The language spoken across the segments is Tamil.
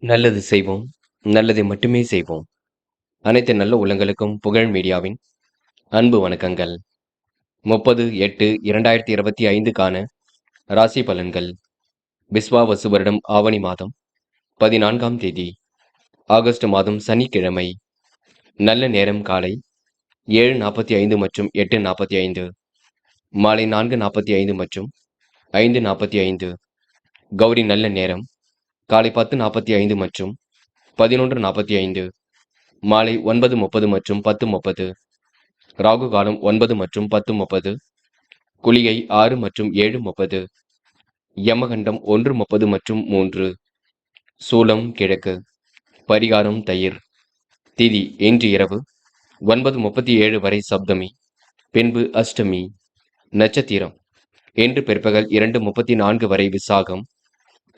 நல்லது செய்வோம். நல்லதை மட்டுமே செய்வோம். அனைத்து நல்ல உள்ளங்களுக்கும் புகழ் மீடியாவின் அன்பு வணக்கங்கள். 30/8/2025க்கான ராசி பலன்கள். விஸ்வாவசு வருடம் ஆவணி மாதம் 14ஆம் தேதி, ஆகஸ்ட் மாதம் சனிக்கிழமை. நல்ல நேரம் காலை 7:45 மற்றும் 8:45, மாலை 4:45 மற்றும் 5:45. கௌரி நல்ல நேரம் காலை 10:45 மற்றும் 11:45, மாலை 9:30 மற்றும் 10:30. ராகு காலம் 9 மற்றும் 10:30, குளிகை 6 மற்றும் 7:30, யமகண்டம் 1:30 மற்றும் 3, சூலம் கிழக்கு, பரிகாரம் தயிர். திதி இன்று இரவு 9:37 வரை சப்தமி, பின்பு அஷ்டமி. நட்சத்திரம் இன்று பிற்பகல் 2:34 வரை விசாகம்,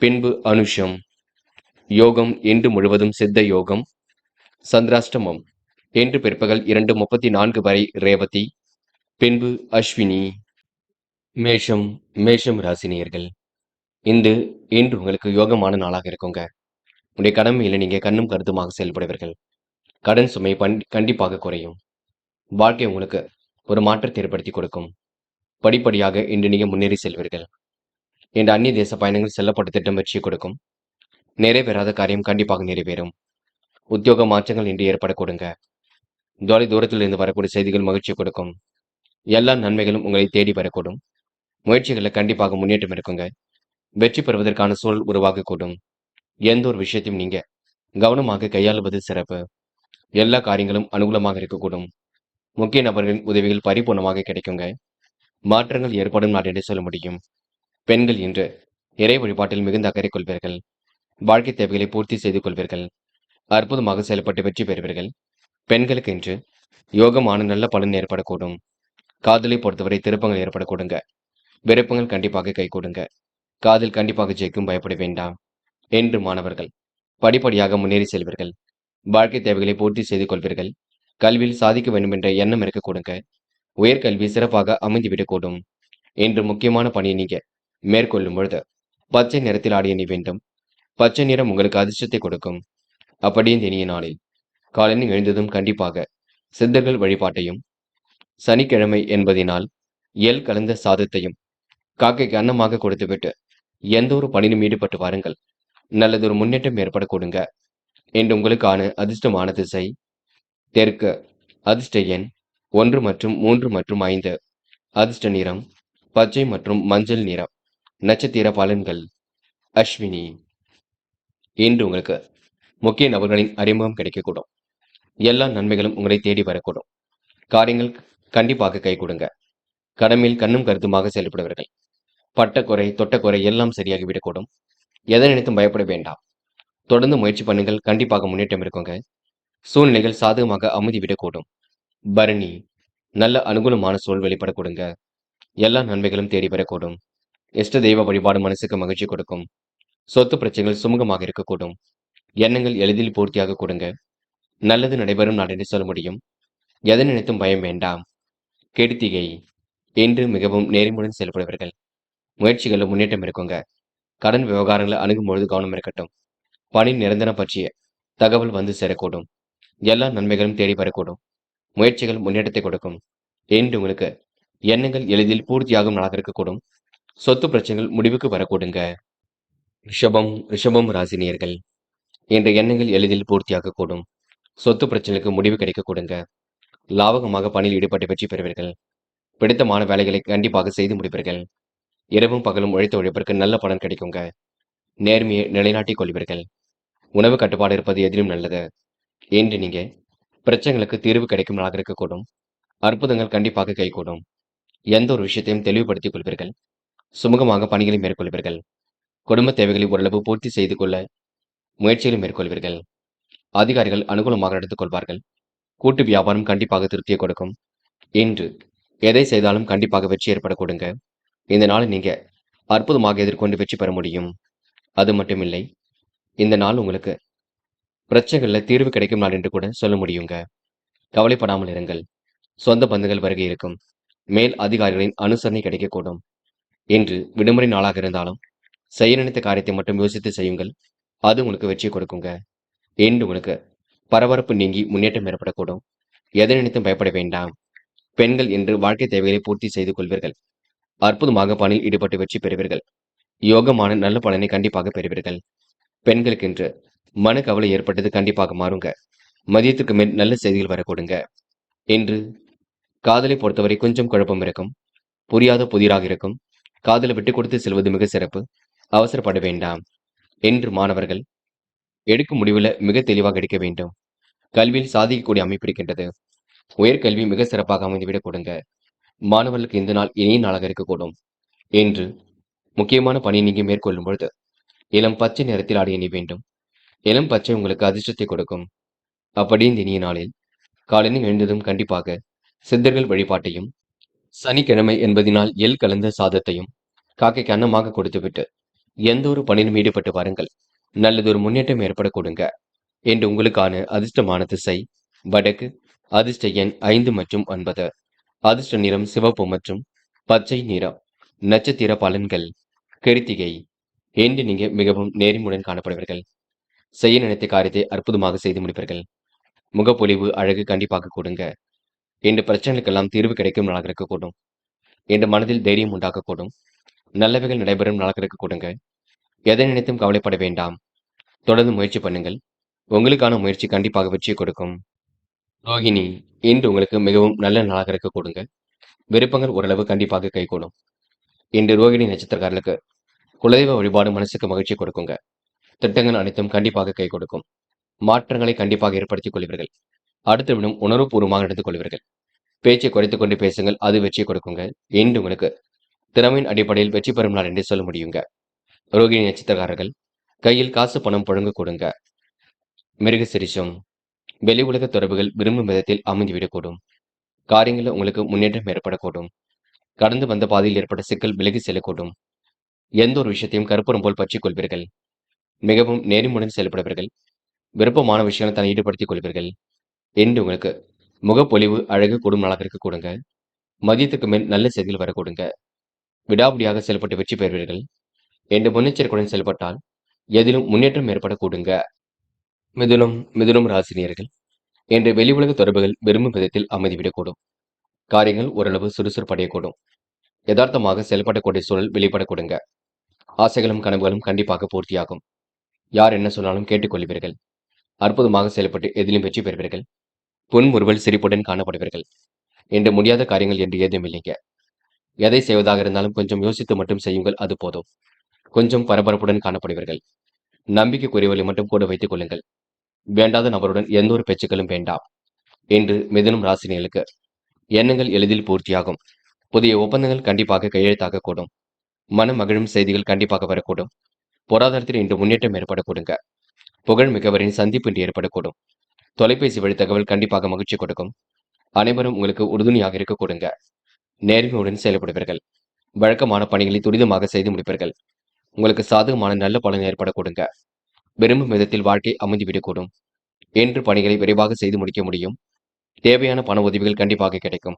பின்பு அனுஷம். யோகம் இன்று முழுவதும் சித்த யோகம். சந்திராஷ்டமம் இன்று பிற்பகல் 2:34 வரை ரேவதி, பின்பு அஸ்வினி. மேஷம் ராசினியர்கள். இன்று உங்களுக்கு யோகமான நாளாக இருக்குங்க. உடைய கடமையில நீங்க கண்ணும் கருத்துமாக செயல்படுவீர்கள். கடன் சுமை கண்டிப்பாக குறையும். வாழ்க்கை உங்களுக்கு ஒரு மாற்றத்தை ஏற்படுத்தி கொடுக்கும். படிப்படியாக இன்று நீங்க முன்னேறி செல்வீர்கள். இந்த அந்நிய தேச பயணங்கள் செல்லப்பட்ட திட்டம் வெற்றி கொடுக்கும். நிறைவேறாத காரியம் கண்டிப்பாக நிறைவேறும். உத்தியோக மாற்றங்கள் இன்று ஏற்பட கொடுங்க. தூரத்தில் இருந்து வரக்கூடிய செய்திகள் மகிழ்ச்சி கொடுக்கும். எல்லா நன்மைகளும் உங்களை தேடி வரக்கூடும். முயற்சிகளில் கண்டிப்பாக முன்னேற்றம் இருக்குங்க. வெற்றி பெறுவதற்கான சூழல் உருவாகக்கூடும். எந்த ஒரு விஷயத்தையும் நீங்க கவனமாக கையாளுவது சிறப்பு. எல்லா காரியங்களும் அனுகூலமாக இருக்கக்கூடும். முக்கிய நபர்களின் உதவிகள் பரிபூர்ணமாக கிடைக்குங்க. மாற்றங்கள் ஏற்படும் நாள் என்று சொல்ல முடியும். பெண்கள் இன்று இறை வழிபாட்டில் மிகுந்த அக்கறை கொள்வீர்கள். வாழ்க்கை தேவைகளை பூர்த்தி செய்து கொள்வீர்கள். அற்புதமாக செயல்பட்டு வெற்றி பெறுவீர்கள். பெண்களுக்கு இன்று யோகமான நல்ல பலன் ஏற்படக்கூடும். காதலை பொறுத்தவரை திருப்பங்கள் ஏற்படக்கூடுங்க. விருப்பங்கள் கண்டிப்பாக கை கொடுங்க. காதல் கண்டிப்பாக ஜெயிக்கும், பயப்பட வேண்டாம். என்று மாணவர்கள் படிப்படியாக முன்னேறி செல்வீர்கள். வாழ்க்கை தேவைகளை பூர்த்தி செய்து கொள்வீர்கள். கல்வியில் சாதிக்க வேண்டும் என்ற எண்ணம் இருக்க கொடுங்க. உயர்கல்வி சிறப்பாக அமைந்துவிடக்கூடும். இன்று முக்கியமான பணியை நீங்க மேற்கொள்ளும் பொழுது பச்சை நிறத்தில் ஆடிய நீ வேண்டும். பச்சை நிறம் உங்களுக்கு அதிர்ஷ்டத்தை கொடுக்கும். அப்படியே இனிய நாளில் காலையில் எழுந்ததும் கண்டிப்பாக சித்தர்கள் வழிபாட்டையும், சனிக்கிழமை என்பதினால் எல் கலந்த சாதத்தையும் காக்கைக்கு அன்னமாக கொடுத்துவிட்டு எந்த ஒரு பணியிலும் ஈடுபட்டு வாருங்கள். நல்லதொரு முன்னேற்றம் ஏற்பட கொடுங்க. என்று உங்களுக்கான அதிர்ஷ்டமான திசை தெற்கு. அதிர்ஷ்ட எண் 1 மற்றும் 3 மற்றும் 5. அதிர்ஷ்ட நிறம் பச்சை மற்றும் மஞ்சள் நிறம். நட்சத்திர பலன்கள். அஸ்வினி. இன்று உங்களுக்கு முக்கிய நபர்களின் அறிமுகம் கிடைக்கக்கூடும். எல்லா நன்மைகளும் உங்களை தேடி வரக்கூடும். காரியங்கள் கண்டிப்பாக கை கொடுங்க. கடமையில் கண்ணும் கருத்துமாக செயல்படுவீர்கள். பட்டக்குறை தொட்டக்குறை எல்லாம் சரியாகிவிடக்கூடும். எதை நினைத்தும் பயப்பட வேண்டாம். தொடர்ந்து முயற்சி பண்ணுங்கள், கண்டிப்பாக முன்னேற்றம் இருக்குங்க. சூழ்நிலைகள் சாதகமாக அமைதிவிடக்கூடும். பரணி. நல்ல அனுகூலமான சூழல் வெளிப்பட கொடுங்க. எல்லா நன்மைகளும் தேடி வரக்கூடும். இஷ்ட தெய்வ வழிபாடு மனசுக்கு மகிழ்ச்சி கொடுக்கும். சொத்து பிரச்சனைகள் சுமூகமாக இருக்கக்கூடும். எண்ணங்கள் எளிதில் பூர்த்தியாக கொடுங்க. நல்லது நடைபெறும் நாள் என்று சொல்ல முடியும். எதை நினைத்தும் பயம் வேண்டாம். கெடுத்திகை. இன்று மிகவும் நேர்மையுடன் செயல்படுவீர்கள். முயற்சிகளில் முன்னேற்றம் இருக்குங்க. கடன் விவகாரங்களை அணுகும் பொழுது கவனம் இருக்கட்டும். பணி நிரந்தரம் பற்றிய தகவல் வந்து சேரக்கூடும். எல்லா நன்மைகளும் தேடி வரக்கூடும். முயற்சிகள் முன்னேற்றத்தை கொடுக்கும். இன்று உங்களுக்கு எண்ணங்கள் எளிதில் பூர்த்தியாகும் நாளாக இருக்கக்கூடும். சொத்து பிரச்சனைகள் முடிவுக்கு வரக்கூடுங்க. ரிஷபம் ராசினியர்கள். என்ற எண்ணங்கள் எளிதில் பூர்த்தியாக கூடும். சொத்து பிரச்சனைகளுக்கு முடிவு கிடைக்க கொடுங்க. லாபகமாக பணியில் ஈடுபட்டு வெற்றி பெறுவீர்கள். பிடித்தமான வேலைகளை கண்டிப்பாக செய்து முடிப்பீர்கள். இரவும் பகலும் உழைத்த உழைப்பிற்கு நல்ல பலன் கிடைக்குங்க. நேர்மையை நிலைநாட்டிக் கொள்வீர்கள். உணவு கட்டுப்பாடு இருப்பது எதிலும் நல்லது. இன்று நீங்க பிரச்சனைகளுக்கு தீர்வு கிடைக்கும் நாளாக இருக்கக்கூடும். அற்புதங்கள் கண்டிப்பாக கைகூடும். எந்த ஒரு விஷயத்தையும் தெளிவுபடுத்திக் கொள்வீர்கள். சுமூகமாக பணிகளை மேற்கொள்வீர்கள். குடும்ப தேவைகளை ஓரளவு பூர்த்தி செய்து கொள்ள முயற்சிகளை மேற்கொள்வீர்கள். அதிகாரிகள் அனுகூலமாக நடந்து கொள்வார்கள். கூட்டு வியாபாரம் கண்டிப்பாக திருப்தியை கொடுக்கும். இன்று எதை செய்தாலும் கண்டிப்பாக வெற்றி ஏற்பட கொடுங்க. இந்த நாளை நீங்க அற்புதமாக எதிர்கொண்டு வெற்றி பெற முடியும். அது மட்டுமில்லை, இந்த நாள் உங்களுக்கு பிரச்சனைகள்ல தீர்வு கிடைக்கும் நாள் என்று கூட சொல்ல முடியுங்க. கவலைப்படாமல் இருங்கள். சொந்த பந்துகள் வருகை இருக்கும். மேல் அதிகாரிகளின் அனுசரணை கிடைக்கக்கூடும். இன்று விடுமுறை நாளாக இருந்தாலும் செய்ய நினைத்த காரியத்தை மட்டும் யோசித்து செய்யுங்கள். அது உங்களுக்கு வெற்றி கொடுக்குங்க. இன்று உங்களுக்கு பரபரப்பு நீங்கி முன்னேற்றம் ஏற்படக்கூடும். எதை நினைத்தும் பயப்பட வேண்டாம். பெண்கள் இன்று வாழ்க்கை தேவைகளை பூர்த்தி செய்து கொள்வீர்கள். அற்புதமாக பணியில் ஈடுபட்டு வெற்றி பெறுவீர்கள். யோகமான நல்ல பலனை கண்டிப்பாக பெறுவீர்கள். பெண்களுக்கு இன்று மனக்கவலை ஏற்பட்டது கண்டிப்பாக மாறுங்க. மதியத்துக்கு மேல் நல்ல செய்திகள் வரக்கூடுங்க. இன்று காதலை பொறுத்தவரை கொஞ்சம் குழப்பம் இருக்கும். புரியாத புதிராக இருக்கும். காதலை விட்டுக் கொடுத்து செல்வது மிக சிறப்பு. அவசரப்பட வேண்டாம். இன்று மாணவர்கள் எடுக்கும் முடிவுல மிக தெளிவாக எடுக்க வேண்டும். கல்வியில் சாதிக்கக்கூடிய அமைப்பு இருக்கின்றது. உயர்கல்வி மிக சிறப்பாக அமைந்துவிடக் கொடுங்க. மாணவர்களுக்கு இந்த நாள் இனிய நாளாக இருக்கக்கூடும். இன்று முக்கியமான பணியை நீங்க மேற்கொள்ளும் பொழுது இளம் பச்சை நிறத்தில் ஆடை அணிய வேண்டும். இளம் பச்சை உங்களுக்கு அதிர்ஷ்டத்தை கொடுக்கும். அப்படி இந்த இனிய நாளில் காலையில் எழுந்ததும் கண்டிப்பாக சித்தர்கள் வழிபாட்டையும், சனிக்கிழமை என்பதினால் எள் கலந்த சாதத்தையும் காக்கைக்கு அன்னமாக கொடுத்துவிட்டு எந்த ஒரு பணியிலும் ஈடுபட்டு வாருங்கள். நல்லதொரு முன்னேற்றம் ஏற்பட கொடுங்க. என்று உங்களுக்கான அதிர்ஷ்டமான திசை வடக்கு, அதிர்ஷ்ட எண் 5 மற்றும் 9, அதிர்ஷ்ட நிறம் சிவப்பு மற்றும் பச்சை நிறம். நட்சத்திர பலன்கள் கிருத்திகை. இன்று நீங்க மிகவும் நேர்மையுடன் காணப்படுவீர்கள். செய்ய நினைத்த காரியத்தை அற்புதமாக செய்து முடிப்பீர்கள். முகப்பொலிவு அழகு கண்டிப்பாக கொடுங்க. இன்று பிரச்சனைகளுக்கெல்லாம் தீர்வு கிடைக்கும் நாளாக இருக்கக்கூடும். இன்று மனதில் தைரியம் உண்டாக்கக்கூடும். நல்லவைகள் நடைபெறும் நாளாக இருக்க கொடுங்க. எதை நினைத்தும் கவலைப்பட வேண்டாம். தொடர்ந்து முயற்சி பண்ணுங்கள். உங்களுக்கான முயற்சி கண்டிப்பாக வெற்றியை கொடுக்கும். ரோகிணி, இன்று உங்களுக்கு மிகவும் நல்ல நாளாக இருக்க கொடுங்க. விருப்பங்கள் ஓரளவு கண்டிப்பாக கைகூடும். இன்று ரோகிணி நட்சத்திரக்காரர்களுக்கு குலதெய்வ வழிபாடு மனசுக்கு மகிழ்ச்சி கொடுக்குங்க. திட்டங்கள் அனைத்தும் கண்டிப்பாக கை கொடுக்கும். மாற்றங்களை கண்டிப்பாக ஏற்படுத்திக் கொள்வீர்கள். அடுத்த விடம் உணர்வுபூர்வமாக நடந்து கொள்வீர்கள். பேச்சை குறைத்துக் கொண்டு பேசுங்கள், அது வெற்றியை கொடுக்குங்க. இன்று உங்களுக்கு திறமையின் அடிப்படையில் வெற்றி பெறும் நாள் என்று சொல்ல முடியுங்க. ரோகிணி நட்சத்திரக்காரர்கள் கையில் காசு பணம் புழங்க கொடுங்க. மிருக சிரிஷம், வெளி உலக தொடர்புகள் விரும்பும் விதத்தில் அமைந்துவிடக்கூடும். காரியங்களில் உங்களுக்கு முன்னேற்றம் ஏற்படக்கூடும். கடந்து வந்த பாதையில் ஏற்பட்ட சிக்கல் விலகி செல்லக்கூடும். எந்த ஒரு விஷயத்தையும் கற்பூரம் போல் பற்றிக் கொள்வீர்கள். மிகவும் நேர்மையுடன் செயல்படுவீர்கள். விருப்பமான விஷயங்களை தன்னை ஈடுபடுத்திக் கொள்வீர்கள். என்று உங்களுக்கு முகப்பொலிவு அழகு கூடும் நாளாக இருக்க கொடுங்க. மதியத்துக்கு மேல் நல்ல செய்திகள் வரக்கூடுங்க. விடாபிடியாக செயல்பட்டு வெற்றி பெறுவீர்கள். என்று முன்னெச்சரிக்கையுடன் செயல்பட்டால் எதிலும் முன்னேற்றம் ஏற்பட கூடுங்க. மிதுனம் ராசினியர்கள் என்று வெளி உலக தொடர்புகள் விரும்பும் விதத்தில் அமைதிவிடக்கூடும். காரியங்கள் ஓரளவு சுறுசுறுப்படையக்கூடும். யதார்த்தமாக செயல்படக்கூடிய சூழல் வெளிப்படக்கூடுங்க. ஆசைகளும் கனவுகளும் கண்டிப்பாக பூர்த்தியாகும். யார் என்ன சொன்னாலும் கேட்டுக்கொள்வீர்கள். அற்புதமாக செயல்பட்டு எதிலும் வெற்றி பெறுவீர்கள். புன்முறுவல் சிரிப்புடன் காணப்படுவீர்கள். என்று முடியாத காரியங்கள் என்று ஏதும் இல்லைங்க. எதை செய்வதாக இருந்தாலும் கொஞ்சம் யோசித்து மட்டும் செய்யுங்கள், அது போதும். கொஞ்சம் பரபரப்புடன் காணப்படுவீர்கள். நம்பிக்கைக்குரியவர்களை மட்டும் கூட வைத்துக் கொள்ளுங்கள். வேண்டாத நபருடன் எந்த ஒரு பேச்சுக்களும் வேண்டாம். என்று மிதுனம் ராசினியர்களுக்கு எண்ணங்கள் எளிதில் பூர்த்தியாகும். புதிய ஒப்பந்தங்கள் கண்டிப்பாக கையெழுத்தாக கூடும். மன மகிழும் செய்திகள் கண்டிப்பாக வரக்கூடும். பொருளாதாரத்தில் இன்று முன்னேற்றம் ஏற்படக்கூடுங்க. புகழ் மிக்கவரின் சந்திப்பு இன்று ஏற்படக்கூடும். தொலைபேசி வழி தகவல் கண்டிப்பாக மகிழ்ச்சி கொடுக்கும். அனைவரும் உங்களுக்கு உறுதுணையாக இருக்க கொடுங்க. நேர்மையுடன் செயல்படுவீர்கள். வழக்கமான பணிகளை துரிதமாக செய்து முடிப்பீர்கள். உங்களுக்கு சாதகமான நல்ல பலன் ஏற்பட கொடுங்க. விரும்பும் விதத்தில் வாழ்க்கை அமைந்துவிடக்கூடும். என்று பணிகளை விரைவாக செய்து முடிக்க முடியும். தேவையான பண உதவிகள் கண்டிப்பாக கிடைக்கும்.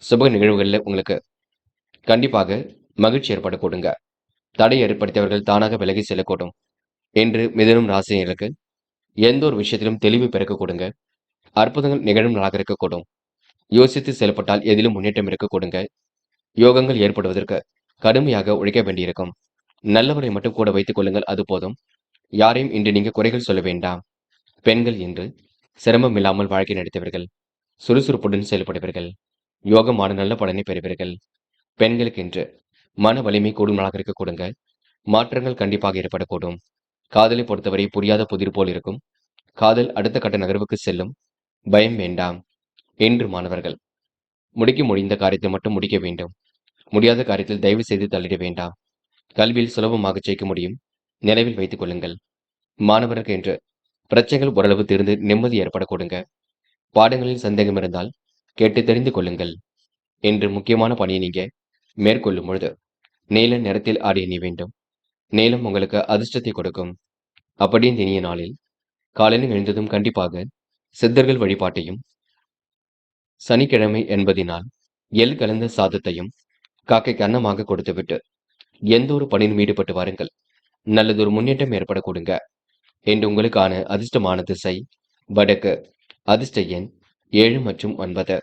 சுப நிகழ்வுகளில் உங்களுக்கு கண்டிப்பாக மகிழ்ச்சி ஏற்பட கொடுங்க. தடை ஏற்படுத்தியவர்கள் தானாக விலகி செல்லக்கூடும். என்று மிதுனம் ராசினியர்களுக்கு எந்த ஒரு விஷயத்திலும் தெளிவு பிறக்க கொடுங்க. அற்புதங்கள் நிகழும் நாளாக இருக்கக்கூடும். யோசித்து செயல்பட்டால் எதிலும் முன்னேற்றம் இருக்க கொடுங்க. யோகங்கள் ஏற்படுவதற்கு கடுமையாக உழைக்க வேண்டியிருக்கும். நல்லவரை மட்டும் கூட வைத்துக் கொள்ளுங்கள், அது போதும். யாரையும் இன்று நீங்க குறைகள் சொல்ல வேண்டாம். பெண்கள் இன்று சிரமம் இல்லாமல் வாழ்க்கை நடத்துவீர்கள். சுறுசுறுப்புடன் செயல்படுவீர்கள். யோகமான நல்ல பலனை பெறுவீர்கள். பெண்களுக்கு இன்று மன வலிமை கூடும் நாளாக இருக்க கொடுங்க. மாற்றங்கள் கண்டிப்பாக ஏற்படக்கூடும். காதலை பொறுத்தவரை புரியாத புதிர் போல் இருக்கும். காதல் அடுத்த கட்ட நகர்வுக்கு செல்லும். பயம் வேண்டாம். என்று மாணவர்கள் முடிக்க முடிந்த காரியத்தை மட்டும் முடிக்க வேண்டும். முடியாத காரியத்தில் தயவு செய்து தள்ளிட வேண்டாம். கல்வியில் சுலபமாக ஜெயிக்க முடியும். நினைவில் வைத்துக் கொள்ளுங்கள். மாணவருக்கு என்று பிரச்சனைகள் ஓரளவு தீர்ந்து நிம்மதி ஏற்பட கொடுங்க. பாடங்களில் சந்தேகம் இருந்தால் கேட்டு தெரிந்து கொள்ளுங்கள். என்று முக்கியமான பணியை நீங்க மேற்கொள்ளும் பொழுது நீல நிறத்தில் ஆடை அணிய வேண்டும். நீலம் உங்களுக்கு அதிர்ஷ்டத்தை கொடுக்கும். அப்படி இந்த இனிய நாளில் காலையில் எழுந்ததும் கண்டிப்பாக சித்தர்கள் வழிபாட்டையும், சனிக்கிழமை என்பதினால் எள் கலந்த சாதத்தையும் காக்கைக்கு அன்னமாக கொடுத்துவிட்டு எந்த ஒரு பணியிலும் ஈடுபட்டு வாருங்கள். நல்லதொரு முன்னேற்றம் ஏற்பட கொடுங்க. இன்று உங்களுக்கான அதிர்ஷ்டமான திசை வடக்கு. அதிர்ஷ்ட எண் 7 மற்றும் 9.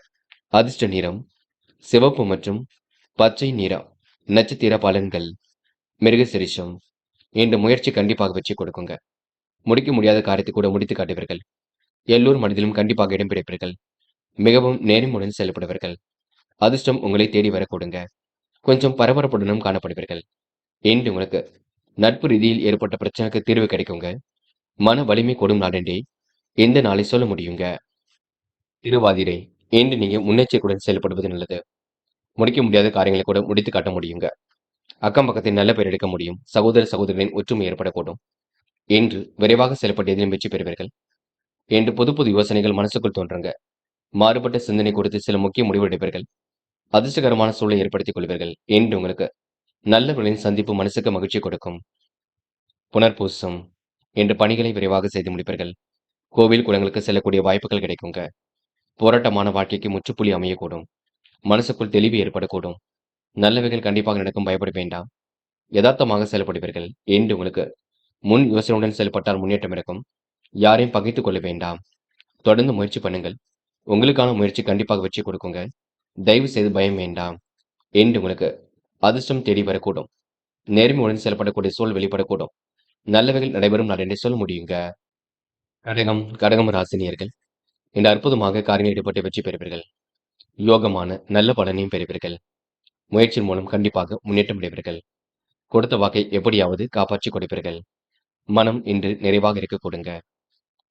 அதிர்ஷ்ட நிறம் சிவப்பு மற்றும் பச்சை நிறம். நட்சத்திர பலன்கள். மிருகசிரிஷம். இன்று முயற்சி கண்டிப்பாக வெற்றி கொடுக்குங்க. முடிக்க முடியாத காரியத்தை கூட முடித்து காட்டுவீர்கள். எல்லோர் மனதிலும் கண்டிப்பாக இடம் பிடிப்பீர்கள். மிகவும் நேர்மையுடன் செயல்படுவீர்கள். அதிர்ஷ்டம் உங்களை தேடி வரக்கூடுங்க. கொஞ்சம் பரபரப்புடனும் காணப்படுவீர்கள். இன்று உங்களுக்கு நட்பு ரீதியில் ஏற்பட்ட பிரச்சனைக்கு தீர்வு கிடைக்குங்க. மன வலிமை கூடும் நாளென்றே இந்த நாளை சொல்ல முடியுங்க. திருவாதிரை. இன்று நீங்க முன்னெச்சரிக்கையுடன் செயல்படுவது நல்லது. முடிக்க முடியாத காரியங்களை கூட முடித்து காட்ட முடியுங்க. அக்கம் பக்கத்தில் நல்ல பெயர் எடுக்க முடியும். சகோதர சகோதரிகளின் ஒற்றுமை ஏற்படக்கூடும். இன்று விரைவாக செயல்பட்டு எதிலும் வெற்றி பெறுவீர்கள். இன்று புது புது யோசனைகள் மனசுக்குள் தோன்றுங்க. மாறுபட்ட சிந்தனை குறித்து சில முக்கிய முடிவு எடுப்பீர்கள். அதிர்ஷ்டகரமான சூழலை ஏற்படுத்திக் கொள்வீர்கள். இன்று உங்களுக்கு நல்லவர்களின் சந்திப்பு மனசுக்கு மகிழ்ச்சி கொடுக்கும். புனர்பூசம். இன்று பணிகளை விரைவாக செய்து முடிப்பீர்கள். கோவில் குளங்களுக்கு செல்லக்கூடிய வாய்ப்புகள் கிடைக்குங்க. போராட்டமான வாழ்க்கைக்கு முற்றுப்புள்ளி அமையக்கூடும். மனசுக்குள் தெளிவு ஏற்படக்கூடும். நல்லவைகள் கண்டிப்பாக நடக்கும், பயப்பட வேண்டாம். யதார்த்தமாக செயல்படுவீர்கள். இன்று உங்களுக்கு முன் யோசனையுடன் செயல்பட்டால் முன்னேற்றம் இருக்கும். யாரையும் பகைத்துக் கொள்ள வேண்டாம். தொடர்ந்து முயற்சி பண்ணுங்கள். உங்களுக்கான முயற்சி கண்டிப்பாக வெற்றி கொடுக்குங்க. தயவு செய்து பயம் வேண்டாம். இன்று உங்களுக்கு அதிர்ஷ்டம் தேடி வரக்கூடும். நேர்மையுடன் செயல்படக்கூடிய சூழல் வெளிப்படக்கூடும். நல்லவைகள் நடைபெறும் நாள் என்று சொல்ல முடியுங்க. கடகம் ராசினியர்கள் இந்த அற்புதமாக காரியங்கள் ஈடுபட்டு வெற்றி பெறுவீர்கள். யோகமான நல்ல பலனையும் பெறுவீர்கள். முயற்சியின் மூலம் கண்டிப்பாக முன்னேற்றம் அடைவீர்கள். கொடுத்த வாக்கை எப்படியாவது காப்பாற்றி கொடுப்பீர்கள். மனம் இன்று நிறைவாக இருக்க கொடுங்க.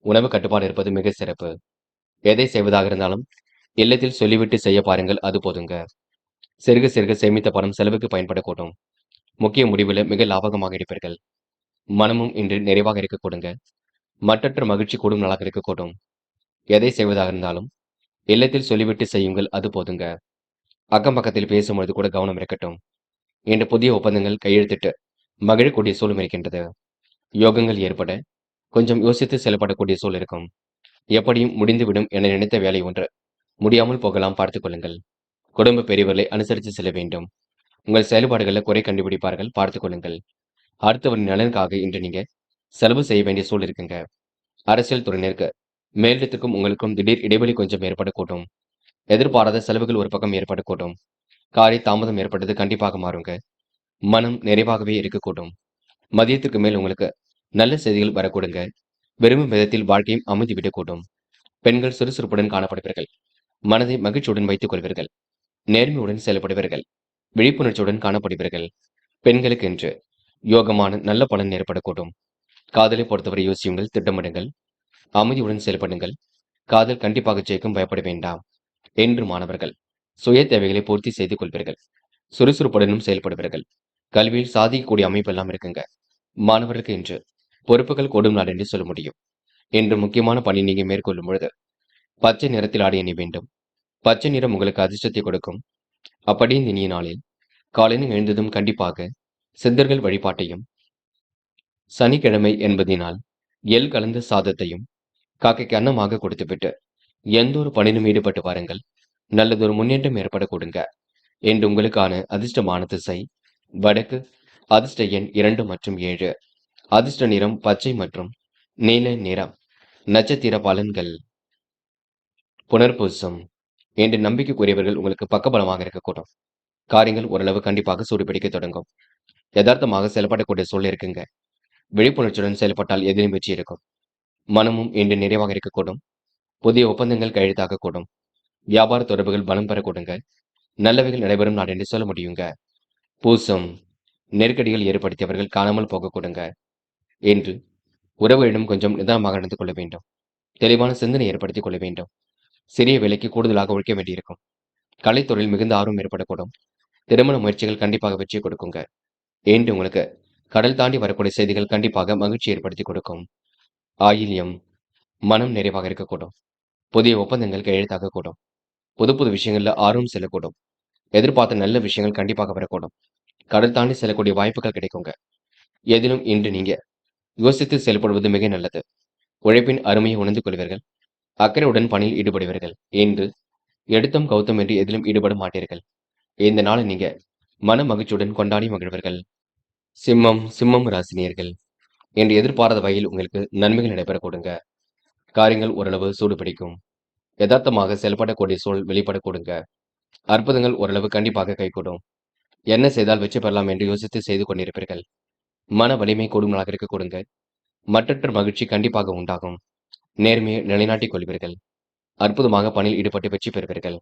உணவு கட்டுப்பாடு இருப்பது மிக சிறப்பு. எதை செய்வதாக இருந்தாலும் இல்லத்தில் சொல்லிவிட்டு செய்ய பாருங்கள், அது போதுங்க. சிறுக சிறுக சேமித்த பணம் செலவுக்கு பயன்படக்கூடும். முக்கிய முடிவில் மிக லாபகமாக இருப்பீர்கள். மனமும் இன்று நிறைவாக இருக்க கொடுங்க. மற்றற்ற மகிழ்ச்சி கூடும் நாளாக இருக்கக்கூடும். எதை செய்வதாக இருந்தாலும் இல்லத்தில் சொல்லிவிட்டு செய்யுங்கள், அது போதுங்க. அக்கம் பக்கத்தில் பேசும்பொழுது கூட கவனம் இருக்கட்டும். இன்று புதிய ஒப்பந்தங்கள் கையெழுத்திட்டு மகிழக்கூடிய சூழல் இருக்கின்றது. யோகங்கள் ஏற்பட கொஞ்சம் யோசித்து செயல்படக்கூடிய சூழல் இருக்கும். எப்படியும் முடிந்துவிடும் என நினைத்த வேலை ஒன்று முடியாமல் போகலாம், பார்த்துக் கொள்ளுங்கள். குடும்ப பெரியவர்களை அனுசரித்து செல்ல வேண்டும். உங்கள் செயல்பாடுகளில் குறை கண்டுபிடிப்பார்கள், பார்த்துக் கொள்ளுங்கள். அடுத்தவரின் நலனுக்காக இன்று நீங்க செலவு செய்ய வேண்டிய சூழல் இருக்குங்க. அரசியல் துறையினருக்கு மேலிடத்துக்கும் உங்களுக்கும் திடீர் இடைவெளி கொஞ்சம் ஏற்படக்கூடும். எதிர்பாராத செலவுகள் ஒரு பக்கம் ஏற்படக்கூடும். காரிய தாமதம் ஏற்பட்டது கண்டிப்பாக மாறுங்க. மனம் நிறைவாகவே இருக்கக்கூடும். மதியத்துக்கு மேல் உங்களுக்கு நல்ல செய்திகள் வரக்கூடுங்க. விரும்பும் விதத்தில் வாழ்க்கையும் அமைதி விடக்கூடும். பெண்கள் சுறுசுறுப்புடன் காணப்படுவீர்கள். மனதை மகிழ்ச்சியுடன் வைத்துக் கொள்வீர்கள். நேர்மையுடன் செயல்படுவீர்கள். விழிப்புணர்ச்சியுடன் காணப்படுவீர்கள். பெண்களுக்கு என்று யோகமான நல்ல பலன் ஏற்படக்கூடும். காதலை பொறுத்தவரை யோசியுங்கள், திட்டமிடுங்கள். அமைதியுடன் செயல்படுங்கள். காதல் கண்டிப்பாக ஜெயிக்கும், பயப்பட வேண்டாம். என்று மாணவர்கள் சுய தேவைகளை பூர்த்தி செய்து கொள்வீர்கள். சுறுசுறுப்புடனும் செயல்படுவீர்கள். கல்வியில் சாதிக்கக்கூடிய அமைப்பு எல்லாம் இருக்குங்க. மாணவர்களுக்கு இன்று பொறுப்புகள் கூடும் நாள் என்று சொல்ல முடியும். இன்று முக்கியமான பணி நீங்க மேற்கொள்ளும் பொழுது பச்சை நிறத்தில் ஆடை அணிய வேண்டும். பச்சை நிறம் உங்களுக்கு அதிர்ஷ்டத்தை கொடுக்கும். அப்படி இந்த இனிய நாளில் காலையில் எழுந்ததும் கண்டிப்பாக சித்தர்கள் வழிபாட்டையும், சனிக்கிழமை என்பதினால் எள் கலந்த சாதத்தையும் காக்கைக்கு அன்னமாக கொடுத்துவிட்டு எந்த ஒரு பணியிலும் ஈடுபட்டு வாருங்கள். நல்லதொரு முன்னேற்றம் ஏற்பட கொடுங்க. என்று உங்களுக்கான அதிர்ஷ்டமான திசை வடக்கு. அதிர்ஷ்ட எண் 2 மற்றும் 7. அதிர்ஷ்ட நிறம் பச்சை மற்றும் நீல நிறம். நட்சத்திர பலன்கள். புனர்பூசம். என்று நம்பிக்கைக்குரியவர்கள் உங்களுக்கு பக்கபலமாக இருக்கக்கூடும். காரியங்கள் ஓரளவு கண்டிப்பாக சூடுபிடிக்க தொடங்கும். யதார்த்தமாக செயல்படக்கூடிய சூழல் இருக்குங்க. விழிப்புணர்ச்சியுடன் செயல்பட்டால் எதிலும் வெற்றி இருக்கும். மனமும் இன்று நிறைவாக இருக்கக்கூடும். புதிய ஒப்பந்தங்கள் கையெழுத்தாகக்கூடும். வியாபார தொடர்புகள் பலம் பெறக்கூடுங்க. நல்லவைகள் நடைபெறும் நாள் என்று சொல்ல முடியுங்க. பூசம். நெருக்கடிகள் ஏற்படுத்தியவர்கள் காணாமல் போக கொடுங்க. என்று உறவுகளிடம் கொஞ்சம் நிதானமாக நடந்து கொள்ள வேண்டும். தெளிவான சிந்தனை ஏற்படுத்திக் கொள்ள வேண்டும். சிறிய வேலைக்கு கூடுதலாக உழைக்க வேண்டியிருக்கும். கலைத்துறையில் மிகுந்த ஆர்வம் ஏற்படக்கூடும். திருமண முயற்சிகள் கண்டிப்பாக வெற்றி கொடுக்குங்க. என்று உங்களுக்கு கடல் தாண்டி வரக்கூடிய செய்திகள் கண்டிப்பாக மகிழ்ச்சி ஏற்படுத்தி கொடுக்கும். ஆயில்யம். மனம் நிறைவாக இருக்கக்கூடும். புதிய ஒப்பந்தங்கள் கையெழுத்தாகக்கூடும். புது புது விஷயங்கள்ல ஆர்வம் செல்லக்கூடும். எதிர்பார்த்த நல்ல விஷயங்கள் கண்டிப்பாக வரக்கூடும். கடல் தாண்டி செல்லக்கூடிய வாய்ப்புகள் கிடைக்குங்க. எதிலும் இன்று நீங்க யோசித்து செயல்படுவது மிக நல்லது. உழைப்பின் அருமையை உணர்ந்து கொள்வீர்கள். அக்கறையுடன் பணியில் ஈடுபடுவீர்கள். என்று எடுத்தம் கௌத்தம் என்று எதிலும் ஈடுபட மாட்டீர்கள். இந்த நாளை நீங்க மன மகிழ்ச்சியுடன் கொண்டாடி மகிழ்வீர்கள். சிம்மம் ராசினியர்கள் என்று எதிர்பாராத வகையில் உங்களுக்கு நன்மைகள் நடைபெற கொடுங்க. காரியங்கள் ஓரளவு சூடு பிடிக்கும். யதார்த்தமாக செயல்படக்கூடிய சூழல் வெளிப்பட கொடுங்க. அற்புதங்கள் ஓரளவு கண்டிப்பாக கைகூடும். என்ன செய்தால் வெற்றி பெறலாம் என்று யோசித்து செய்து கொண்டிருப்பீர்கள். மன வலிமை கூடும் நாளாக இருக்க கொடுங்க. மற்றற்ற மகிழ்ச்சி கண்டிப்பாக உண்டாகும். நேர்மையை நிலைநாட்டிக் கொள்வீர்கள். அற்புதமாக பணியில் ஈடுபட்டு வெற்றி பெறுவீர்கள்.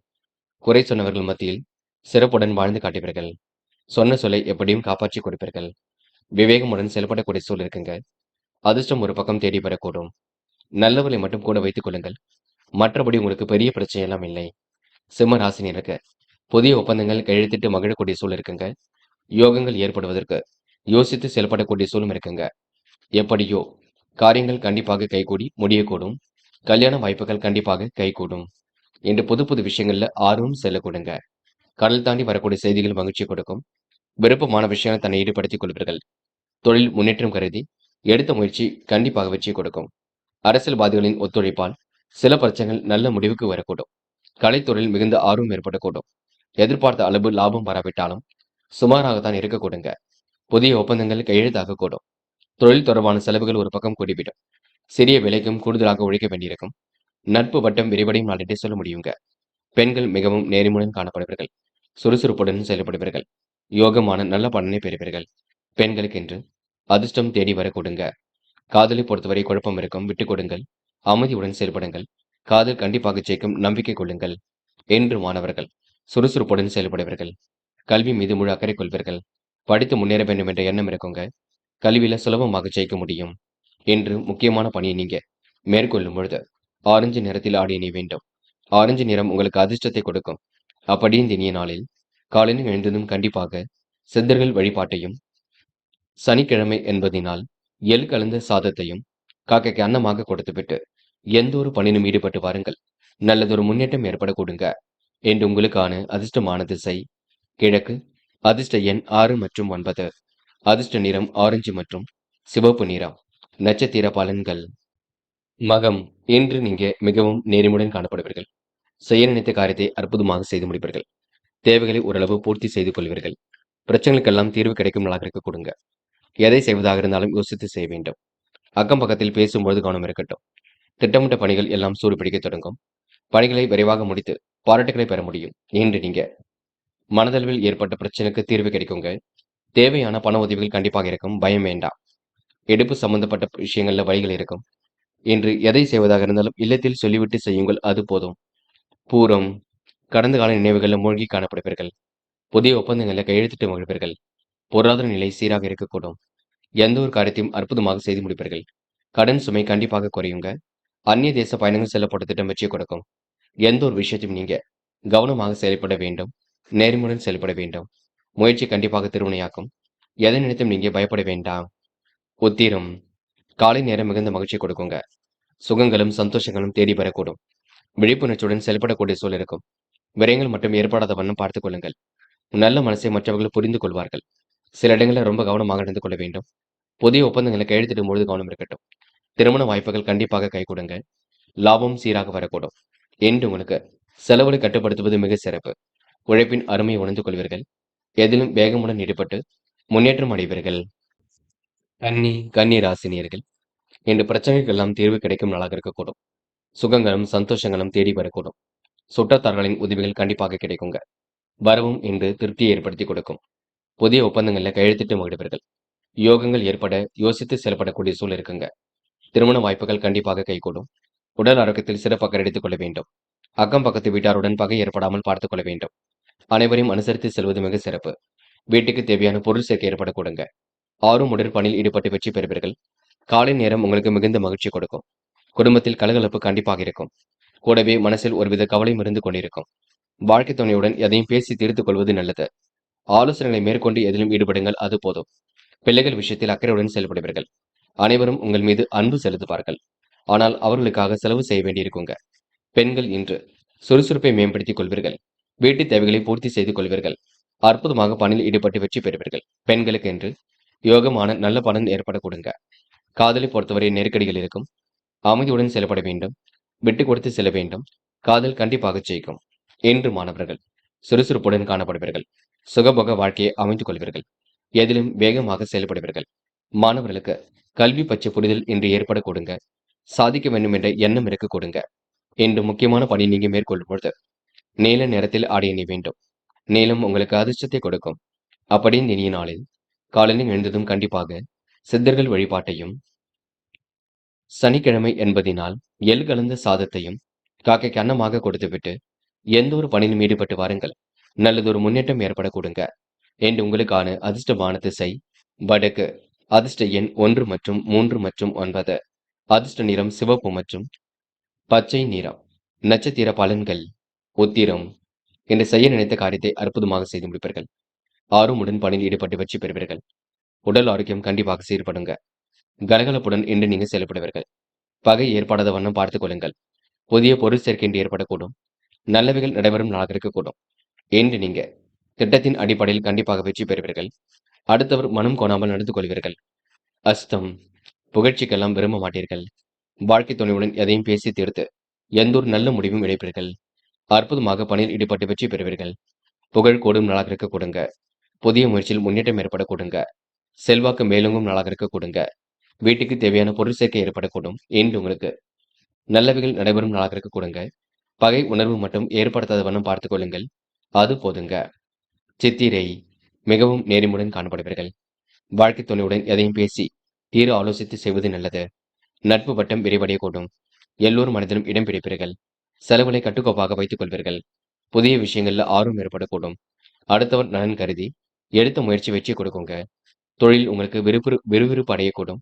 குறை சொன்னவர்கள் மத்தியில் சிறப்புடன் வாழ்ந்து காட்டுவீர்கள். சொன்ன சொல்லை எப்படியும் காப்பாற்றி கொடுப்பீர்கள். விவேகமுடன் செயல்படக்கூடிய சூழல் இருக்குங்க. அதிர்ஷ்டம் ஒரு பக்கம் தேடி வரக்கூடும். நல்லவர்களை மட்டும் கூட வைத்துக் கொள்ளுங்கள். மற்றபடி உங்களுக்கு பெரிய பிரச்சனை எல்லாம் இல்லை. சிம்ம ராசினியருக்கு புதிய ஒப்பந்தங்கள் கையெழுத்திட்டு மகிழக்கூடிய சூழல் இருக்குங்க. யோகங்கள் ஏற்படுவதற்கு யோசித்து செயல்படக்கூடிய சூழலும் இருக்குங்க. எப்படியோ காரியங்கள் கண்டிப்பாக கைகூடி முடியக்கூடும். கல்யாண வாய்ப்புகள் கண்டிப்பாக கைகூடும். இன்று புது புது விஷயங்கள்ல ஆர்வம் செல்லக்கூடுங்க. கடல் தாண்டி வரக்கூடிய செய்திகள் மகிழ்ச்சி கொடுக்கும். விருப்பமான விஷயங்கள் தன்னை ஈடுபடுத்திக் கொள்வீர்கள். தொழில் முன்னேற்றம் கருதி எடுத்த முயற்சி கண்டிப்பாக வெற்றி கொடுக்கும். அரசியல்வாதிகளின் ஒத்துழைப்பால் சில பிரச்சனைகள் நல்ல முடிவுக்கு வரக்கூடும். கலைத்துறையில் மிகுந்த ஆர்வம் ஏற்படக்கூடும். எதிர்பார்த்த அளவு லாபம் வராவிட்டாலும் சுமாராகத்தான் இருக்கக்கூடுங்க. புதிய ஒப்பந்தங்கள் கையெழுத்தாக கூடும். தொழில் தொடர்பான செலவுகள் ஒரு பக்கம் கூடிவிடும். சிறிய விலைக்கும் கூடுதலாக உழைக்க வேண்டியிருக்கும். நட்பு வட்டம் விரிவடையும் நாள் என்றே சொல்ல முடியுங்க. பெண்கள் மிகவும் நேர்மையுடன் காணப்படுவீர்கள். சுறுசுறுப்புடன் செயல்படுவீர்கள். யோகமான நல்ல பலனை பெறுவீர்கள். பெண்களுக்கென்று அதிர்ஷ்டம் தேடி வர கொடுங்க. காதலை பொறுத்தவரை குழப்பம் இருக்கும். விட்டுக் கொடுங்கள். அமைதியுடன் செயல்படுங்கள். காதல் கண்டிப்பாக ஜெயிக்கும். நம்பிக்கை கொள்ளுங்கள். என்று மாணவர்கள் சுறுசுறுப்புடன் செயல்படுவீர்கள். கல்வி மீது முழு அக்கறை கொள்வீர்கள். படித்து முன்னேற வேண்டும் என்ற எண்ணம் இருக்குங்க. கல்வியில சுலபமாக ஜெயிக்க முடியும். என்று முக்கியமான பணியை நீங்க மேற்கொள்ளும் பொழுது ஆரஞ்சு நிறத்தில் ஆடை அணிய வேண்டும். ஆரஞ்சு நிறம் உங்களுக்கு அதிர்ஷ்டத்தை கொடுக்கும். அப்படி இந்த இனிய நாளில் காலையில் எழுந்ததும் கண்டிப்பாக சித்தர்கள் வழிபாட்டையும், சனிக்கிழமை என்பதினால் எள் கலந்த சாதத்தையும் காக்கைக்கு அன்னமாக கொடுத்துவிட்டு எந்த ஒரு பணியிலும் ஈடுபட்டு வாருங்கள். நல்லதொரு முன்னேற்றம் ஏற்பட கொடுங்க. என்று உங்களுக்கான அதிர்ஷ்டமான திசை கிழக்கு. அதிர்ஷ்ட எண் 6 மற்றும் 9. அதிர்ஷ்ட நிறம் ஆரஞ்சு மற்றும் சிவப்பு நிறம். நட்சத்திர பலன்கள். மகம். இன்று நீங்க மிகவும் நேர்மையுடன் காணப்படுவீர்கள். செய்ய நினைத்த காரியத்தை அற்புதமாக செய்து முடிப்பீர்கள். தேவைகளை ஓரளவு பூர்த்தி செய்து கொள்வீர்கள். பிரச்சனைகளுக்கெல்லாம் தீர்வு கிடைக்கும் நாளாக இருக்க கொடுங்க. எதை செய்வதாக இருந்தாலும் யோசித்து செய்ய வேண்டும். அக்கம் பக்கத்தில் பேசும்பொழுது கவனம் இருக்கட்டும். திட்டமிட்ட பணிகள் எல்லாம் சூடு பிடிக்க தொடங்கும். பணிகளை விரைவாக முடித்து பாராட்டுகளை பெற முடியும். இன்று நீங்க மனதளவில் ஏற்பட்ட பிரச்சனைக்கு தீர்வு கிடைக்குங்க. தேவையான பண உதவிகள் கண்டிப்பாக இருக்கும். பயம் வேண்டாம். எடுப்பு சம்பந்தப்பட்ட விஷயங்கள்ல வழிகள் இருக்கும். இன்று எதை செய்வதாக இருந்தாலும் இல்லத்தில் சொல்லிவிட்டு செய்யுங்கள். அது போதும். பூரம். கடந்த கால நினைவுகளில் மூழ்கி காணப்படுவீர்கள். புதிய ஒப்பந்தங்களில் கையெழுத்திட்டு மகிழ்வீர்கள். பொருளாதார நிலை சீராக இருக்கக்கூடும். எந்த ஒரு காரியத்தையும் அற்புதமாக செய்து முடிப்பீர்கள். கடன் சுமை கண்டிப்பாக குறையுங்க. அந்நிய தேச பயணங்கள் செல்லப்பட்ட திட்டம் வெற்றியை கொடுக்கும். எந்த ஒரு விஷயத்தையும் நீங்க கவனமாக செயல்பட வேண்டும். நேர்மையுடன் செயல்பட வேண்டும். முயற்சி கண்டிப்பாக திருவினையாக்கும். எதை நினைத்தும் நீங்க பயப்பட வேண்டாம். உத்திரம். காலை நேரம் மிகுந்த மகிழ்ச்சி கொடுக்குங்க. சுகங்களும் சந்தோஷங்களும் தேடி வரக்கூடும். விழிப்புணர்ச்சியுடன் செயல்படக்கூடிய சூழல் இருக்கும். விரயங்கள் மட்டும் ஏற்படாத வண்ணம் பார்த்துக் கொள்ளுங்கள். நல்ல மனசை மற்றவர்கள் புரிந்து கொள்வார்கள். சில இடங்களில் ரொம்ப கவனமாக நடந்து கொள்ள வேண்டும். புதிய ஒப்பந்தங்களை கையெழுத்திடும் பொழுது கவனம் இருக்கட்டும். திருமண வாய்ப்புகள் கண்டிப்பாக கைகூடுங்க. லாபம் சீராக வரக்கூடும். என்று உங்களுக்கு செலவுகளை கட்டுப்படுத்துவது மிக சிறப்பு. உழைப்பின் அருமையை உணர்ந்து கொள்வீர்கள். எதிலும் வேகமுடன் ஈடுபட்டு முன்னேற்றம் அடைவீர்கள். கன்னி ராசினியர்கள் இன்று பிரச்சனைக்கெல்லாம் தீர்வு கிடைக்கும் நாளாக இருக்கக்கூடும். சுகங்களும் சந்தோஷங்களும் தேடி வரக்கூடும். சுற்றத்தார்களின் உதவிகள் கண்டிப்பாக கிடைக்குங்க. வரவும் இன்று திருப்தியை ஏற்படுத்தி கொடுக்கும். புதிய ஒப்பந்தங்களில் கையெழுத்திட்டு மகிழ்வீர்கள். யோகங்கள் ஏற்பட யோசித்து செயல்படக்கூடிய சூழல் இருக்குங்க. திருமண வாய்ப்புகள் கண்டிப்பாக கைகூடும். உடல் ஆரோக்கியத்தில் சிறப்பு அக்கறை எடுத்துக் கொள்ள வேண்டும். அக்கம் பக்கத்து வீட்டாருடன் பகை ஏற்படாமல் பார்த்துக் கொள்ள வேண்டும். அனைவரையும் அனுசரித்து செல்வது மிக சிறப்பு. வீட்டுக்கு தேவையான பொருள் சேர்க்கை ஏற்பட கொடுங்க. ஆறும் உடல் பணியில் ஈடுபட்டு வெற்றி பெறுவீர்கள். காலை நேரம் உங்களுக்கு மிகுந்த மகிழ்ச்சி கொடுக்கும். குடும்பத்தில் கலகலப்பு கண்டிப்பாக இருக்கும். கூடவே மனசில் ஒருவித கவலையும் இருந்து கொண்டிருக்கும். வாழ்க்கை துணையுடன் எதையும் பேசி தீர்த்துக் கொள்வது நல்லது. ஆலோசனைகளை மேற்கொண்டு எதிலும் ஈடுபடுங்கள். அது போதும். பிள்ளைகள் விஷயத்தில் அக்கறையுடன் செயல்படுவீர்கள். அனைவரும் உங்கள் மீது அன்பு செலுத்துவார்கள். ஆனால் அவர்களுக்காக செலவு செய்ய வேண்டியிருக்குங்க. பெண்கள் இன்று சுறுசுறுப்பை மேம்படுத்திக் கொள்வீர்கள். வீட்டு தேவைகளை பூர்த்தி செய்து கொள்வீர்கள். அற்புதமாக பணியில் ஈடுபட்டு வெற்றி பெறுவீர்கள். பெண்களுக்கு என்று யோகமான நல்ல பலன் ஏற்பட கொடுங்க. காதலை பொறுத்தவரை நெருக்கடிகள் இருக்கும். அமைதியுடன் செயல்பட வேண்டும். விட்டு கொடுத்து செல்ல வேண்டும். காதல் கண்டிப்பாக ஜெயிக்கும். என்று மாணவர்கள் சுறுசுறுப்புடன் காணப்படுவீர்கள். சுகபோக வாழ்க்கையை அமைத்துக் கொள்வீர்கள். எதிலும் வேகமாக செயல்படுவீர்கள். மாணவர்களுக்கு கல்வி பற்றி புரிதல் இன்று ஏற்பட கொடுங்க. சாதிக்க வேண்டும் என்ற எண்ணம் இருக்க கொடுங்க. இன்று முக்கியமான பணி நீங்க மேற்கொள்ளும் பொழுது நீல நிறத்தில் ஆடை அணிய வேண்டும். நீலம் உங்களுக்கு அதிர்ஷ்டத்தை கொடுக்கும். அப்படின்னு இனிய நாளில் காலையில் எழுந்ததும் கண்டிப்பாக சித்தர்கள் வழிபாட்டையும், சனிக்கிழமை என்பதினால் எள் கலந்த சாதத்தையும் காக்கைக்கு அன்னமாக கொடுத்துவிட்டு எந்த ஒரு பணியிலும் ஈடுபட்டு வாருங்கள். நல்லதொரு முன்னேற்றம் ஏற்பட கொடுங்க. என்று உங்களுக்கான அதிர்ஷ்டமான திசை வடக்கு. அதிர்ஷ்ட எண் 1 மற்றும் 3 மற்றும் 9. அதிர்ஷ்ட நிறம் சிவப்பு மற்றும் பச்சை நிறம். நட்சத்திர பலன்கள். உத்திரம். இன்று செய்ய நினைத்த காரியத்தை அற்புதமாக செய்து முடிப்பீர்கள். ஆர்வமுடன் பணியில் ஈடுபட்டு வெற்றி பெறுவீர்கள். உடல் ஆரோக்கியம் கண்டிப்பாக சீர்படுங்க. கலகலப்புடன் இன்று நீங்க செயல்படுவீர்கள். பகை ஏற்படாத வண்ணம் பார்த்துக் கொள்ளுங்கள். புதிய பொருள் சேர்க்கை இன்று ஏற்படக்கூடும். நல்லவைகள் நடைபெறும் நாளாக இருக்கக்கூடும். இன்று நீங்க திட்டத்தின் அடிப்படையில் கண்டிப்பாக வெற்றி பெறுவீர்கள். அடுத்தவர் மனம் கோணாமல் நடந்து கொள்வீர்கள். அஸ்தம். புகழ்ச்சிக்கெல்லாம் விரும்ப மாட்டீர்கள். வாழ்க்கை துணையுடன் எதையும் பேசி தீர்த்து எந்த ஒரு நல்ல முடிவும் எடுப்பீர்கள். அற்புதமாக பணியில் ஈடுபட்டு வெற்றி பெறுவீர்கள். புகழ் கூடும் நாளாக இருக்க கொடுங்க. புதிய முயற்சியில் முன்னேற்றம் ஏற்பட கொடுங்க. செல்வாக்கு மேலோங்கும் நாளாக இருக்க கொடுங்க. வீட்டுக்கு தேவையான பொருள் சேர்க்கை ஏற்படக்கூடும். இன்று உங்களுக்கு நல்லவைகள் நடைபெறும் நாளாக இருக்க கொடுங்க. பகை உணர்வு மட்டும் ஏற்படுத்தாத வண்ணம் பார்த்துக் கொள்ளுங்கள். அது போதுங்க. சித்திரை. மிகவும் நேர்மையுடன் காணப்படுவீர்கள். வாழ்க்கை துணையுடன் எதையும் பேசி தீர ஆலோசித்து செய்வது நல்லது. நட்பு வட்டம் விரிவடையக்கூடும். எல்லோரும் மனதிலும் இடம் பிடிப்பீர்கள். செலவுகளை கட்டுக்கோப்பாக வைத்துக் கொள்வீர்கள். புதிய விஷயங்கள்ல ஆர்வம் ஏற்படக்கூடும். அடுத்தவர் நலன் கருதி எடுத்த முயற்சி வெற்றி கொடுக்குங்க. தொழில் உங்களுக்கு விறுவிறுப்பு அடையக்கூடும்.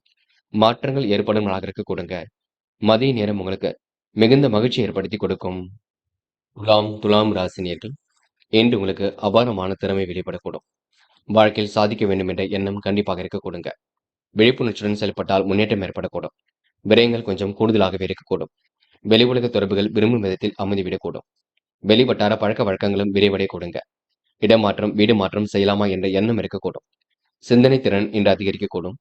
மாற்றங்கள் ஏற்படும் நாளாக இருக்க கொடுங்க. மதிய நேரம் உங்களுக்கு மிகுந்த மகிழ்ச்சி ஏற்படுத்தி கொடுக்கும். துலாம் ராசினியர்கள் இன்று உங்களுக்கு அபாரமான திறமை வெளிப்படக்கூடும். வாழ்க்கையில் சாதிக்க வேண்டும் என்ற எண்ணம் கண்டிப்பாக இருக்க கொடுங்க. விழிப்புணர்ச்சியுடன் செயல்பட்டால் முன்னேற்றம் ஏற்படக்கூடும். விரயங்கள் கொஞ்சம் கூடுதலாகவே இருக்கக்கூடும். வெளி உலக தொடர்புகள் விரும்பும் விதத்தில் அமைதிவிடக்கூடும். வெளிவட்டார பழக்க வழக்கங்களும் விரைவடைய கொடுங்க. இடமாற்றம், வீடு மாற்றம் செய்யலாமா என்ற எண்ணம் இருக்கக்கூடும். சிந்தனை திறன் இன்று அதிகரிக்கக்கூடும்.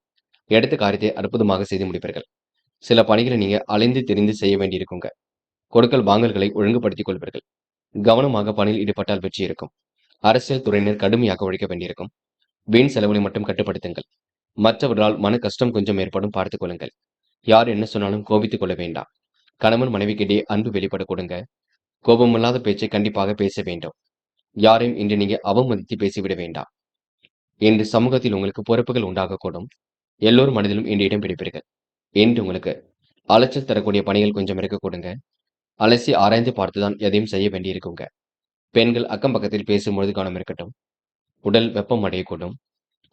எடுத்த காரியத்தை அற்புதமாக செய்து முடிப்பீர்கள். சில பணிகளை நீங்க அலைந்து திரிந்து செய்ய வேண்டியிருக்குங்க. கொடுக்கல் வாங்கல்களை ஒழுங்குபடுத்திக் கொள்வீர்கள். கவனமாக பணியில் ஈடுபட்டால் வெற்றி இருக்கும். அரசியல் துறையினர் கடுமையாக உழைக்க வேண்டியிருக்கும். வீண் செலவுகளை மட்டும் கட்டுப்படுத்துங்கள். மற்றவர்களால் மன கஷ்டம் கொஞ்சம் ஏற்படும் பார்த்துக் கொள்ளுங்கள். யார் என்ன சொன்னாலும் கோபித்துக் கொள்ள வேண்டாம். கணவன் மனைவிக்கிடையே அன்பு வெளிப்பட கொடுங்க. கோபமில்லாத பேச்சை கண்டிப்பாக பேச வேண்டும். யாரையும் இன்று நீங்க அவமதித்து பேசிவிட வேண்டாம். இன்று சமூகத்தில் உங்களுக்கு பொறுப்புகள் உண்டாகக்கூடும். எல்லோரும் மனதிலும் இன்று இடம் பிடிப்பீர்கள். இன்று உங்களுக்கு அலைச்சல் தரக்கூடிய பணிகள் கொஞ்சம் இருக்க கொடுங்க. அலசி ஆராய்ந்து பார்த்துதான் எதையும் செய்ய வேண்டியிருக்குங்க. பெண்கள் அக்கம் பக்கத்தில் பேசும்பொழுது கவனம் இருக்கட்டும். உடல் வெப்பம் அடையக்கூடும்.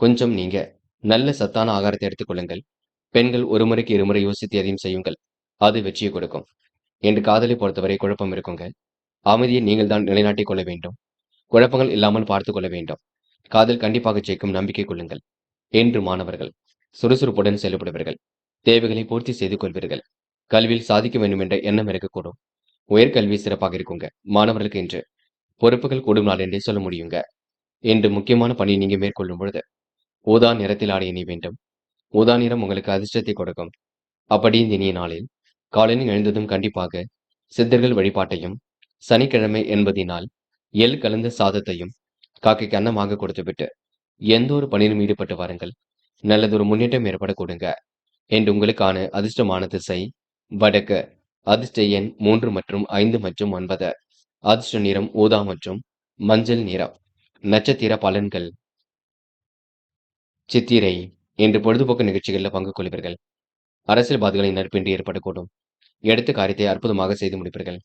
கொஞ்சம் நீங்க நல்ல சத்தான ஆகாரத்தை எடுத்துக் கொள்ளுங்கள். பெண்கள் ஒரு முறைக்கு இருமுறை யோசித்து எதையும் செய்யுங்கள். அது வெற்றியை கொடுக்கும். என்று காதலை பொறுத்தவரை குழப்பம் இருக்குங்க. அமைதியை நீங்கள் தான் நிலைநாட்டிக் கொள்ள வேண்டும். குழப்பங்கள் இல்லாமல் பார்த்துக் கொள்ள வேண்டும். காதல் கண்டிப்பாக ஜெயிக்கும் நம்பிக்கை கொள்ளுங்கள். என்று மாணவர்கள் சுறுசுறுப்புடன் செயல்படுவீர்கள். தேவைகளை பூர்த்தி செய்து கொள்வீர்கள். கல்வியில் சாதிக்க வேண்டும் என்ற எண்ணம் இருக்கக்கூடும். உயர்கல்வி சிறப்பாக இருக்குங்க. மாணவர்களுக்கு இன்று பொறுப்புகள் கூடும் நாள் என்றே சொல்ல முடியுங்க. இன்று முக்கியமான பணி நீங்க மேற்கொள்ளும் பொழுது ஊதா நிறத்தில் ஆடை அணிய வேண்டும். ஊதா நிறம் உங்களுக்கு அதிர்ஷ்டத்தை கொடுக்கும். அப்படி இந்த இனிய நாளில் காலையில் எழுந்ததும் கண்டிப்பாக சித்தர்கள் வழிபாட்டையும், சனிக்கிழமை என்பதினால் எள் கலந்த சாதத்தையும் காக்கைக்கு அன்னமாக கொடுத்துவிட்டு எந்த ஒரு பணியிலும் ஈடுபட்டு வாருங்கள். நல்லதொரு முன்னேற்றம் ஏற்பட கொடுங்க. என்று உங்களுக்கான அதிர்ஷ்டமான திசை வடக்கு. அதிர்ஷ்ட எண் 3 மற்றும் 5 மற்றும் 9. அதிர்ஷ்ட நிறம் ஊதா மற்றும் மஞ்சள் நிறம். நட்சத்திர பலன்கள். சித்திரை. இன்று பொழுதுபோக்கு நிகழ்ச்சிகளில் பங்கு கொள்வீர்கள். அரசியல்வாதிகளின் நட்பின்றி ஏற்படக்கூடும். எடுத்த காரியத்தை அற்புதமாக செய்து முடிப்பீர்கள்.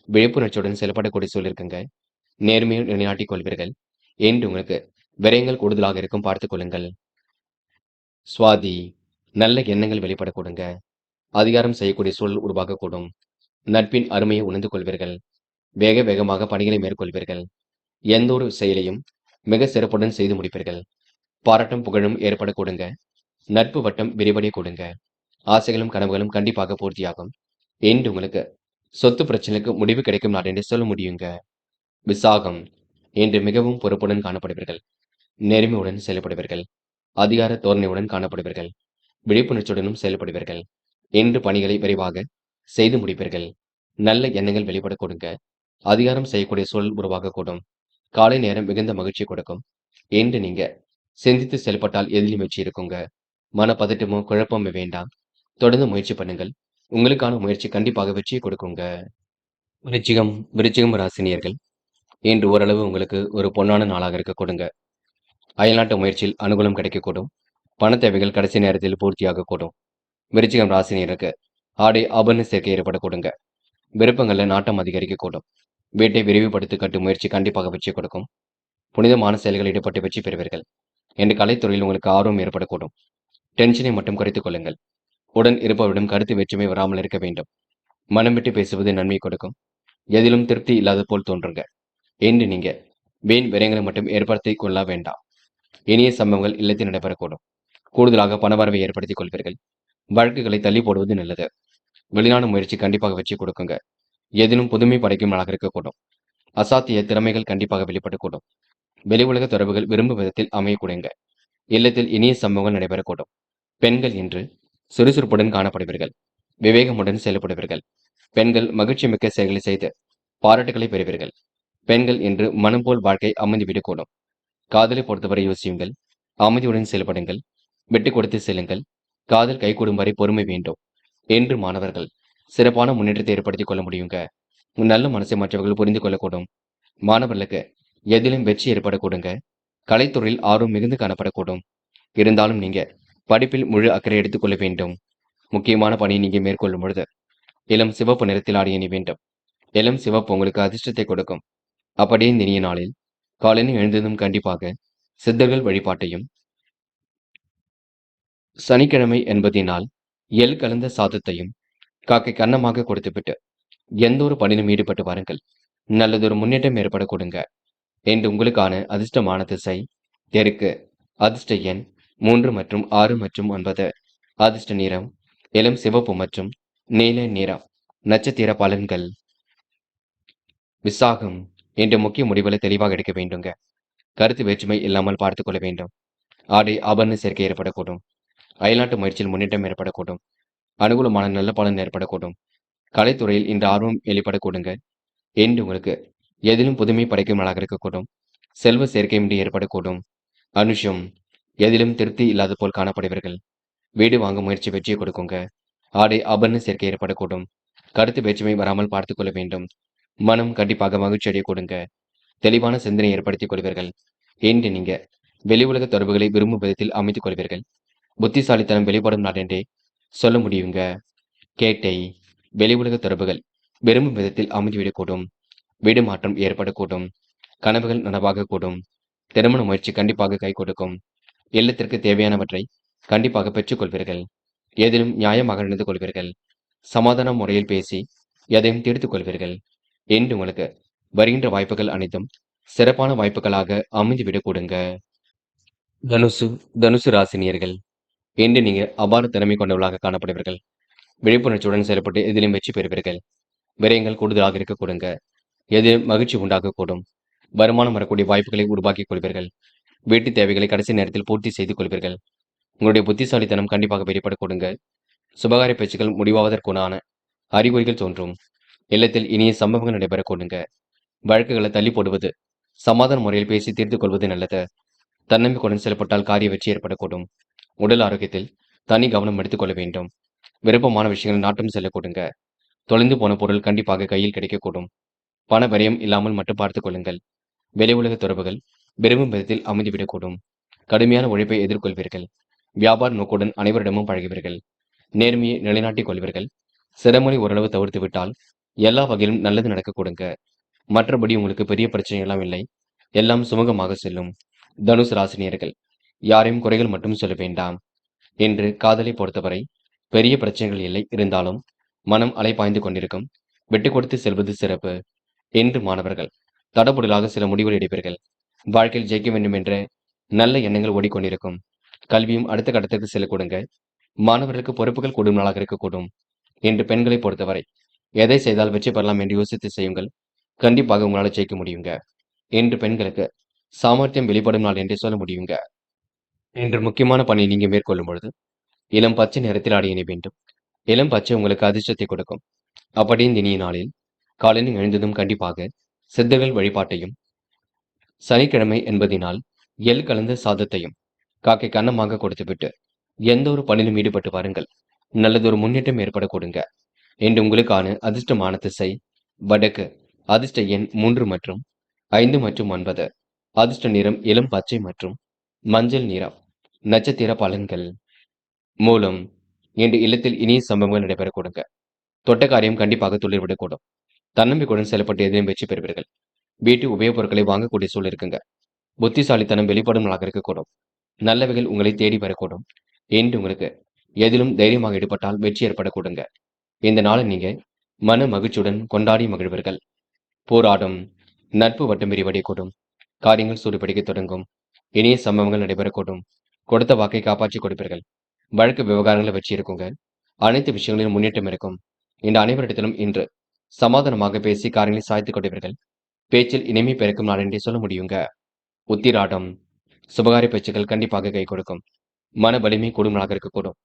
விழிப்புணர்ச்சியுடன் செயல்படக்கூடிய சொல்லிருக்குங்க. நேர்மையை நிலைநாட்டிக் கொள்வீர்கள். என்று உங்களுக்கு விரயங்கள் கூடுதலாக இருக்கும் பார்த்துக் கொள்ளுங்கள். சுவாதி. நல்ல எண்ணங்கள் வெளிப்படக்கூடுங்க. அதிகாரம் செய்யக்கூடிய சூழல் உருவாகக்கூடும். நட்பின் அருமையை உணர்ந்து கொள்வீர்கள். வேக வேகமாக பணிகளை மேற்கொள்வீர்கள். எந்த ஒரு செயலையும் மிக சிறப்புடன் செய்து முடிப்பீர்கள். பாராட்டும் புகழும் ஏற்பட கொடுங்க. நட்பு வட்டம் விரிவடைய கொடுங்க. ஆசைகளும் கனவுகளும் கண்டிப்பாக பூர்த்தியாகும். என்று உங்களுக்கு சொத்து பிரச்சனைக்கு முடிவு கிடைக்கும் நாள் என்று சொல்ல முடியுங்க. விசாகம். இன்று மிகவும் பொறுப்புடன் காணப்படுவீர்கள். நேர்மையுடன் செயல்படுவீர்கள். அதிகார தோரணையுடன் காணப்படுவீர்கள். விழிப்புணர்ச்சியுடனும் செயல்படுவீர்கள். இன்று பணிகளை விரைவாக செய்து முடிப்பீர்கள். நல்ல எண்ணங்கள் வெளிப்பட கொடுங்க. அதிகாரம் செய்யக்கூடிய சூழல் உருவாகக்கூடும். காலை நேரம் மிகுந்த மகிழ்ச்சி கொடுக்கும். என்று நீங்க சிந்தித்து செயல்பட்டால் எதிலும் வெற்றி இருக்குங்க. மனப்பதட்டமோ குழப்பமோ வேண்டாம். தொடர்ந்து முயற்சி பண்ணுங்கள். உங்களுக்கான முயற்சி கண்டிப்பாக வெற்றியை கொடுக்குங்க. விருச்சிகம் விருச்சிகம் ராசினியர்கள், இன்று ஓரளவு உங்களுக்கு ஒரு பொன்னான நாளாக இருக்க கொடுங்க. அயல்நாட்டு முயற்சியில் அனுகூலம் கிடைக்கக்கூடும். பண தேவைகள் கடைசி நேரத்தில் பூர்த்தியாகக்கூடும். விருச்சிகம் ராசினியருக்கு ஆடை ஆபரண சேர்க்கை ஏற்படக்கூடுங்க. விருப்பங்கள்ல நாட்டம் அதிகரிக்கக்கூடும். வீட்டை விரிவுபடுத்தி கட்டும் முயற்சி கண்டிப்பாக வெற்றி கொடுக்கும். புனிதமான செயல்களில் ஈடுபட்டு வெற்றி பெறுவீர்கள். என்று கலைத்துறையில் உங்களுக்கு ஆர்வம் ஏற்படக்கூடும். டென்ஷனை மட்டும் குறைத்துக் கொள்ளுங்கள். உடன் இருப்பவரிடம் கருத்து வேற்றுமை வராமல் இருக்க வேண்டும். மனம் விட்டு பேசுவது நன்மை கொடுக்கும். எதிலும் திருப்தி இல்லாத போல் தோன்றுங்க. என்று நீங்க வீண் விரயங்களை மட்டும் ஏற்படுத்திக் கொள்ள வேண்டாம். இனிய சம்பவங்கள் இல்லத்தில் நடைபெறக்கூடும். கூடுதலாக பணவரவை ஏற்படுத்திக் கொள்வீர்கள். வழக்குகளை தள்ளி போடுவது நல்லது. வெளிநாடு முயற்சி கண்டிப்பாக வெற்றி கொடுக்குங்க. எதிலும் புதுமை படைக்கும் நாளாக இருக்கக்கூடும். அசாத்திய திறமைகள் கண்டிப்பாக வெளிப்படக்கூடும். வெளி உலக தொடர்புகள் விரும்பும் விதத்தில் அமையக்கூடுங்க. இல்லத்தில் இனிய சம்பவங்கள் நடைபெறக்கூடும். பெண்கள் இன்று சுறுசுறுப்புடன் காணப்படுவீர்கள். விவேகமுடன் செயல்படுவீர்கள். பெண்கள் மகிழ்ச்சி மிக்க செயல்களை செய்து பாராட்டுகளை பெறுவீர்கள். பெண்கள் இன்று மனம் போல் வாழ்க்கை அமைந்துவிடக்கூடும். காதலை பொறுத்தவரை யோசியுங்கள். அமைதியுடன் செயல்படுங்கள். விட்டு கொடுத்து செல்லுங்கள். காதல் கைகூடும் வரை பொறுமை வேண்டும். என்று மாணவர்கள் சிறப்பான முன்னேற்றத்தை ஏற்படுத்திக் கொள்ள முடியுங்க. நல்ல மனசை மற்றவர்கள் புரிந்து கொள்ளக்கூடும். மாணவர்களுக்கு எதிலும் வெற்றி ஏற்படக்கூடுங்க. கலைத்துறையில் ஆர்வம் மிகுந்து காணப்படக்கூடும். இருந்தாலும் நீங்க படிப்பில் முழு அக்கறை எடுத்துக் கொள்ள வேண்டும். முக்கியமான பணியை நீங்க மேற்கொள்ளும் பொழுது இளம் சிவப்பு நிறத்தில் ஆடை அணி வேண்டும். இளம் சிவப்பு உங்களுக்கு அதிர்ஷ்டத்தை கொடுக்கும். அப்படியே இந்த இனிய நாளில் காலையில் எழுந்ததும் கண்டிப்பாக சித்தர்கள் வழிபாட்டையும், சனிக்கிழமை என்பதினால் எள் கலந்த சாதத்தையும் காக்கை கன்னமாக கொடுத்துவிட்டு எந்த ஒரு பணியிலும் ஈடுபட்டு வாருங்கள். நல்லதொரு முன்னேற்றம் ஏற்பட கொடுங்க. என்று உங்களுக்கான அதிர்ஷ்டமான திசை தெற்கு. அதிர்ஷ்ட எண் 3 மற்றும் 6 மற்றும் 9. அதிர்ஷ்ட நிறம் இளம் சிவப்பு மற்றும் நீல நிறம். நட்சத்திர பலன்கள். விசாகம், என்ற முக்கிய முடிவுகளை தெளிவாக எடுக்க வேண்டுங்க. கருத்து வேற்றுமை இல்லாமல் பார்த்துக் கொள்ள வேண்டும். ஆடை ஆபரண சேர்க்கை ஏற்படக்கூடும். அயல்நாட்டு முயற்சியில் முன்னேற்றம் ஏற்படக்கூடும். அனுகூலமான நல்ல பலன் ஏற்படக்கூடும். கலைத்துறையில் இன்று ஆர்வம் வெளிப்படக்கூடுங்க. என்று உங்களுக்கு எதிலும் புதுமை படைக்கும் நாளாக இருக்கக்கூடும். செல்வ சேர்க்கையின்றி ஏற்படக்கூடும். அனுஷம், எதிலும் திருப்தி இல்லாத போல் காணப்படுவீர்கள். வீடு வாங்கும் முயற்சி வெற்றியை கொடுக்குங்க. ஆடை ஆபரண சேர்க்கை ஏற்படக்கூடும். கருத்து வேற்றுமை வராமல் பார்த்துக் கொள்ள வேண்டும். மனம் கண்டிப்பாக மகிழ்ச்சி அடைய கொடுங்க. தெளிவான சிந்தனை ஏற்படுத்திக் கொள்வீர்கள். என்று நீங்க வெளி உலக தொடர்புகளை விரும்பும் விதத்தில் அமைத்துக் கொள்வீர்கள். புத்திசாலித்தனம் வெளிப்படும் நாள் என்றே சொல்ல முடியுங்க. கேட்டை, வெளி உலக தொடர்புகள் விரும்பும் விதத்தில் அமைந்துவிடக்கூடும். வீடு மாற்றம் ஏற்படக்கூடும். கனவுகள் நனவாகக்கூடும். திருமண முயற்சி கண்டிப்பாக கை கொடுக்கும். இல்லத்திற்கு தேவையானவற்றை கண்டிப்பாக பெற்றுக்கொள்வீர்கள். எதிலும் நியாயமாக நடந்து கொள்வீர்கள். சமாதான முறையில் பேசி எதையும் தீர்த்துக் கொள்வீர்கள். என்று உங்களுக்கு வருகின்ற வாய்ப்புகள் அனைத்தும் சிறப்பான வாய்ப்புகளாக அமைந்துவிடக் கொடுங்க. தனுசு தனுசு ராசினியர்கள், இன்று நீங்க அபார திறமை கொண்டவர்களாக காணப்படுவீர்கள். விழிப்புணர்ச்சியுடன் செயல்பட்டு எதிலும் வெற்றி பெறுவீர்கள். விரயங்கள் கூடுதலாக இருக்க கொடுங்க. எதிலும் மகிழ்ச்சி உண்டாகக்கூடும். வருமானம் வரக்கூடிய வாய்ப்புகளை உருவாக்கிக் கொள்வீர்கள். வீட்டு தேவைகளை கடைசி நேரத்தில் பூர்த்தி செய்து கொள்வீர்கள். உங்களுடைய புத்திசாலித்தனம் கண்டிப்பாக வெளிப்பட கொடுங்க. சுபகார பேச்சுக்கள் முடிவாவதற்குண்டான அறிகுறிகள் தோன்றும். இல்லத்தில் இனிய சம்பவங்கள் நடைபெற கொடுங்க. வழக்குகளை தள்ளி போடுவது, சமாதான முறையில் பேசி தீர்த்துக் கொள்வது நல்லது. தன்னம்பிக்கையுடன் செயல்பட்டால் காரிய வெற்றி ஏற்படக்கூடும். உடல் ஆரோக்கியத்தில் தனி கவனம் எடுத்துக் கொள்ள வேண்டும். விருப்பமான விஷயங்கள் நாட்டம் செல்ல கொடுங்க. தொலைந்து போன பொருள் கண்டிப்பாக கையில் கிடைக்கக்கூடும். பண விரயம் இல்லாமல் மட்டும் பார்த்துக் கொள்ளுங்கள். வெளி உலக தொடர்புகள் விரும்பும் விதத்தில் அமைந்துவிடக்கூடும். கடுமையான உழைப்பை எதிர்கொள்வீர்கள். வியாபார நோக்குடன் அனைவரிடமும் பழகுவீர்கள். நேர்மையை நிலைநாட்டிக் கொள்வீர்கள். சிரமனை ஓரளவு தவிர்த்து விட்டால் எல்லா வகையிலும் நல்லது நடக்க கொடுங்க. மற்றபடி உங்களுக்கு பெரிய பிரச்சனை எல்லாம் இல்லை. எல்லாம் சுமூகமாக செல்லும். தனுசு ராசினியர்கள், யாரையும் குறைகள் மட்டும் சொல்ல வேண்டாம். என்று காதலை பொறுத்தவரை பெரிய பிரச்சனைகள் இல்லை. இருந்தாலும் மனம் அலைபாய்ந்து கொண்டிருக்கும். விட்டு கொடுத்து செல்வது சிறப்பு. என்று மாணவர்கள் தடபுடலாக சில முடிவுகள் எடுப்பீர்கள். வாழ்க்கையில் ஜெயிக்க வேண்டும் என்ற நல்ல எண்ணங்கள் ஓடிக்கொண்டிருக்கும். கல்வியும் அடுத்த கட்டத்திற்கு செல்ல கொடுங்க. மாணவர்களுக்கு பொறுப்புகள் கூடும் நாளாக இருக்கக்கூடும். என்று பெண்களை பொறுத்தவரை எதை செய்தால் வெற்றி பெறலாம் என்று யோசித்து செய்யுங்கள். கண்டிப்பாக உங்களால் ஜெயிக்க முடியுங்க. என்று பெண்களுக்கு சாமர்த்தியம் வெளிப்படும் நாள் என்றே சொல்ல முடியுங்க. என்று முக்கியமான பணியை நீங்க மேற்கொள்ளும் பொழுது இளம் பச்சை நிறத்தில் ஆடை அணிய வேண்டும். இளம் பச்சை உங்களுக்கு அதிர்ஷ்டத்தை கொடுக்கும். அப்படி இந்த இனிய நாளில் காலையில் எழுந்ததும் கண்டிப்பாக சித்தர்கள் வழிபாட்டையும், சனிக்கிழமை என்பதினால் எள் கலந்த சாதத்தையும் காக்கை கன்னமாக கொடுத்துவிட்டு எந்த ஒரு பணியிலும் ஈடுபட்டு வாருங்கள். நல்லதொரு முன்னேற்றம் ஏற்படக்கூடுங்க. இன்று உங்களுக்கான அதிர்ஷ்டமான திசை வடக்கு. அதிர்ஷ்ட எண் 3 மற்றும் 5 மற்றும் 9. அதிர்ஷ்ட நிறம் இளம் பச்சை மற்றும் மஞ்சள் நிறம். நட்சத்திர பலன்கள். மூலம். இன்று இல்லத்தில் இனிய சம்பவங்கள் நடைபெறக்கூடுங்க. தொட்ட காரியம் கண்டிப்பாக துளிர்விடக்கூடும். தன்னம்பிக்கையுடன் செயல்பட்டு எதிலும் வெற்றி பெறுவீர்கள். வீட்டு உபயோகப் பொருட்களை வாங்கக்கூடிய சூழல் இருக்குங்க. புத்திசாலித்தனம் வெளிப்படும் நாளாக இருக்கக்கூடும். நல்லவைகள் உங்களை தேடி வரக்கூடும். இன்று உங்களுக்கு எதிலும் தைரியமாக ஈடுபட்டால் வெற்றி ஏற்படக்கூடுங்க. இந்த நாளை நீங்க மன மகிழ்ச்சியுடன் கொண்டாடி மகிழ்வீர்கள். போராடும். நட்பு வட்டம் விரிவடையக்கூடும். காரியங்கள் சூடுபிடிக்கத் தொடங்கும். இனிய சம்பவங்கள் நடைபெறக்கூடும். கொடுத்த வாக்கை காப்பாற்றிக் கொடுப்பீர்கள். வழக்கு விவகாரங்களை வெற்றி இருக்குங்க. அனைத்து விஷயங்களிலும் முன்னேற்றம் இருக்கும். இந்த அனைவரிடத்திலும் இன்று சமாதானமாக பேசி காரியங்களை சாய்த்துக் கொள்வீர்கள். பேச்சில் இனிமை பிறக்கும் நாள் என்றே சொல்ல முடியுங்க. உத்திராடம். சுபகாரிய பேச்சுக்கள் கண்டிப்பாக கை கொடுக்கும். மன வலிமை கூடும் நாளாக இருக்கக்கூடும்.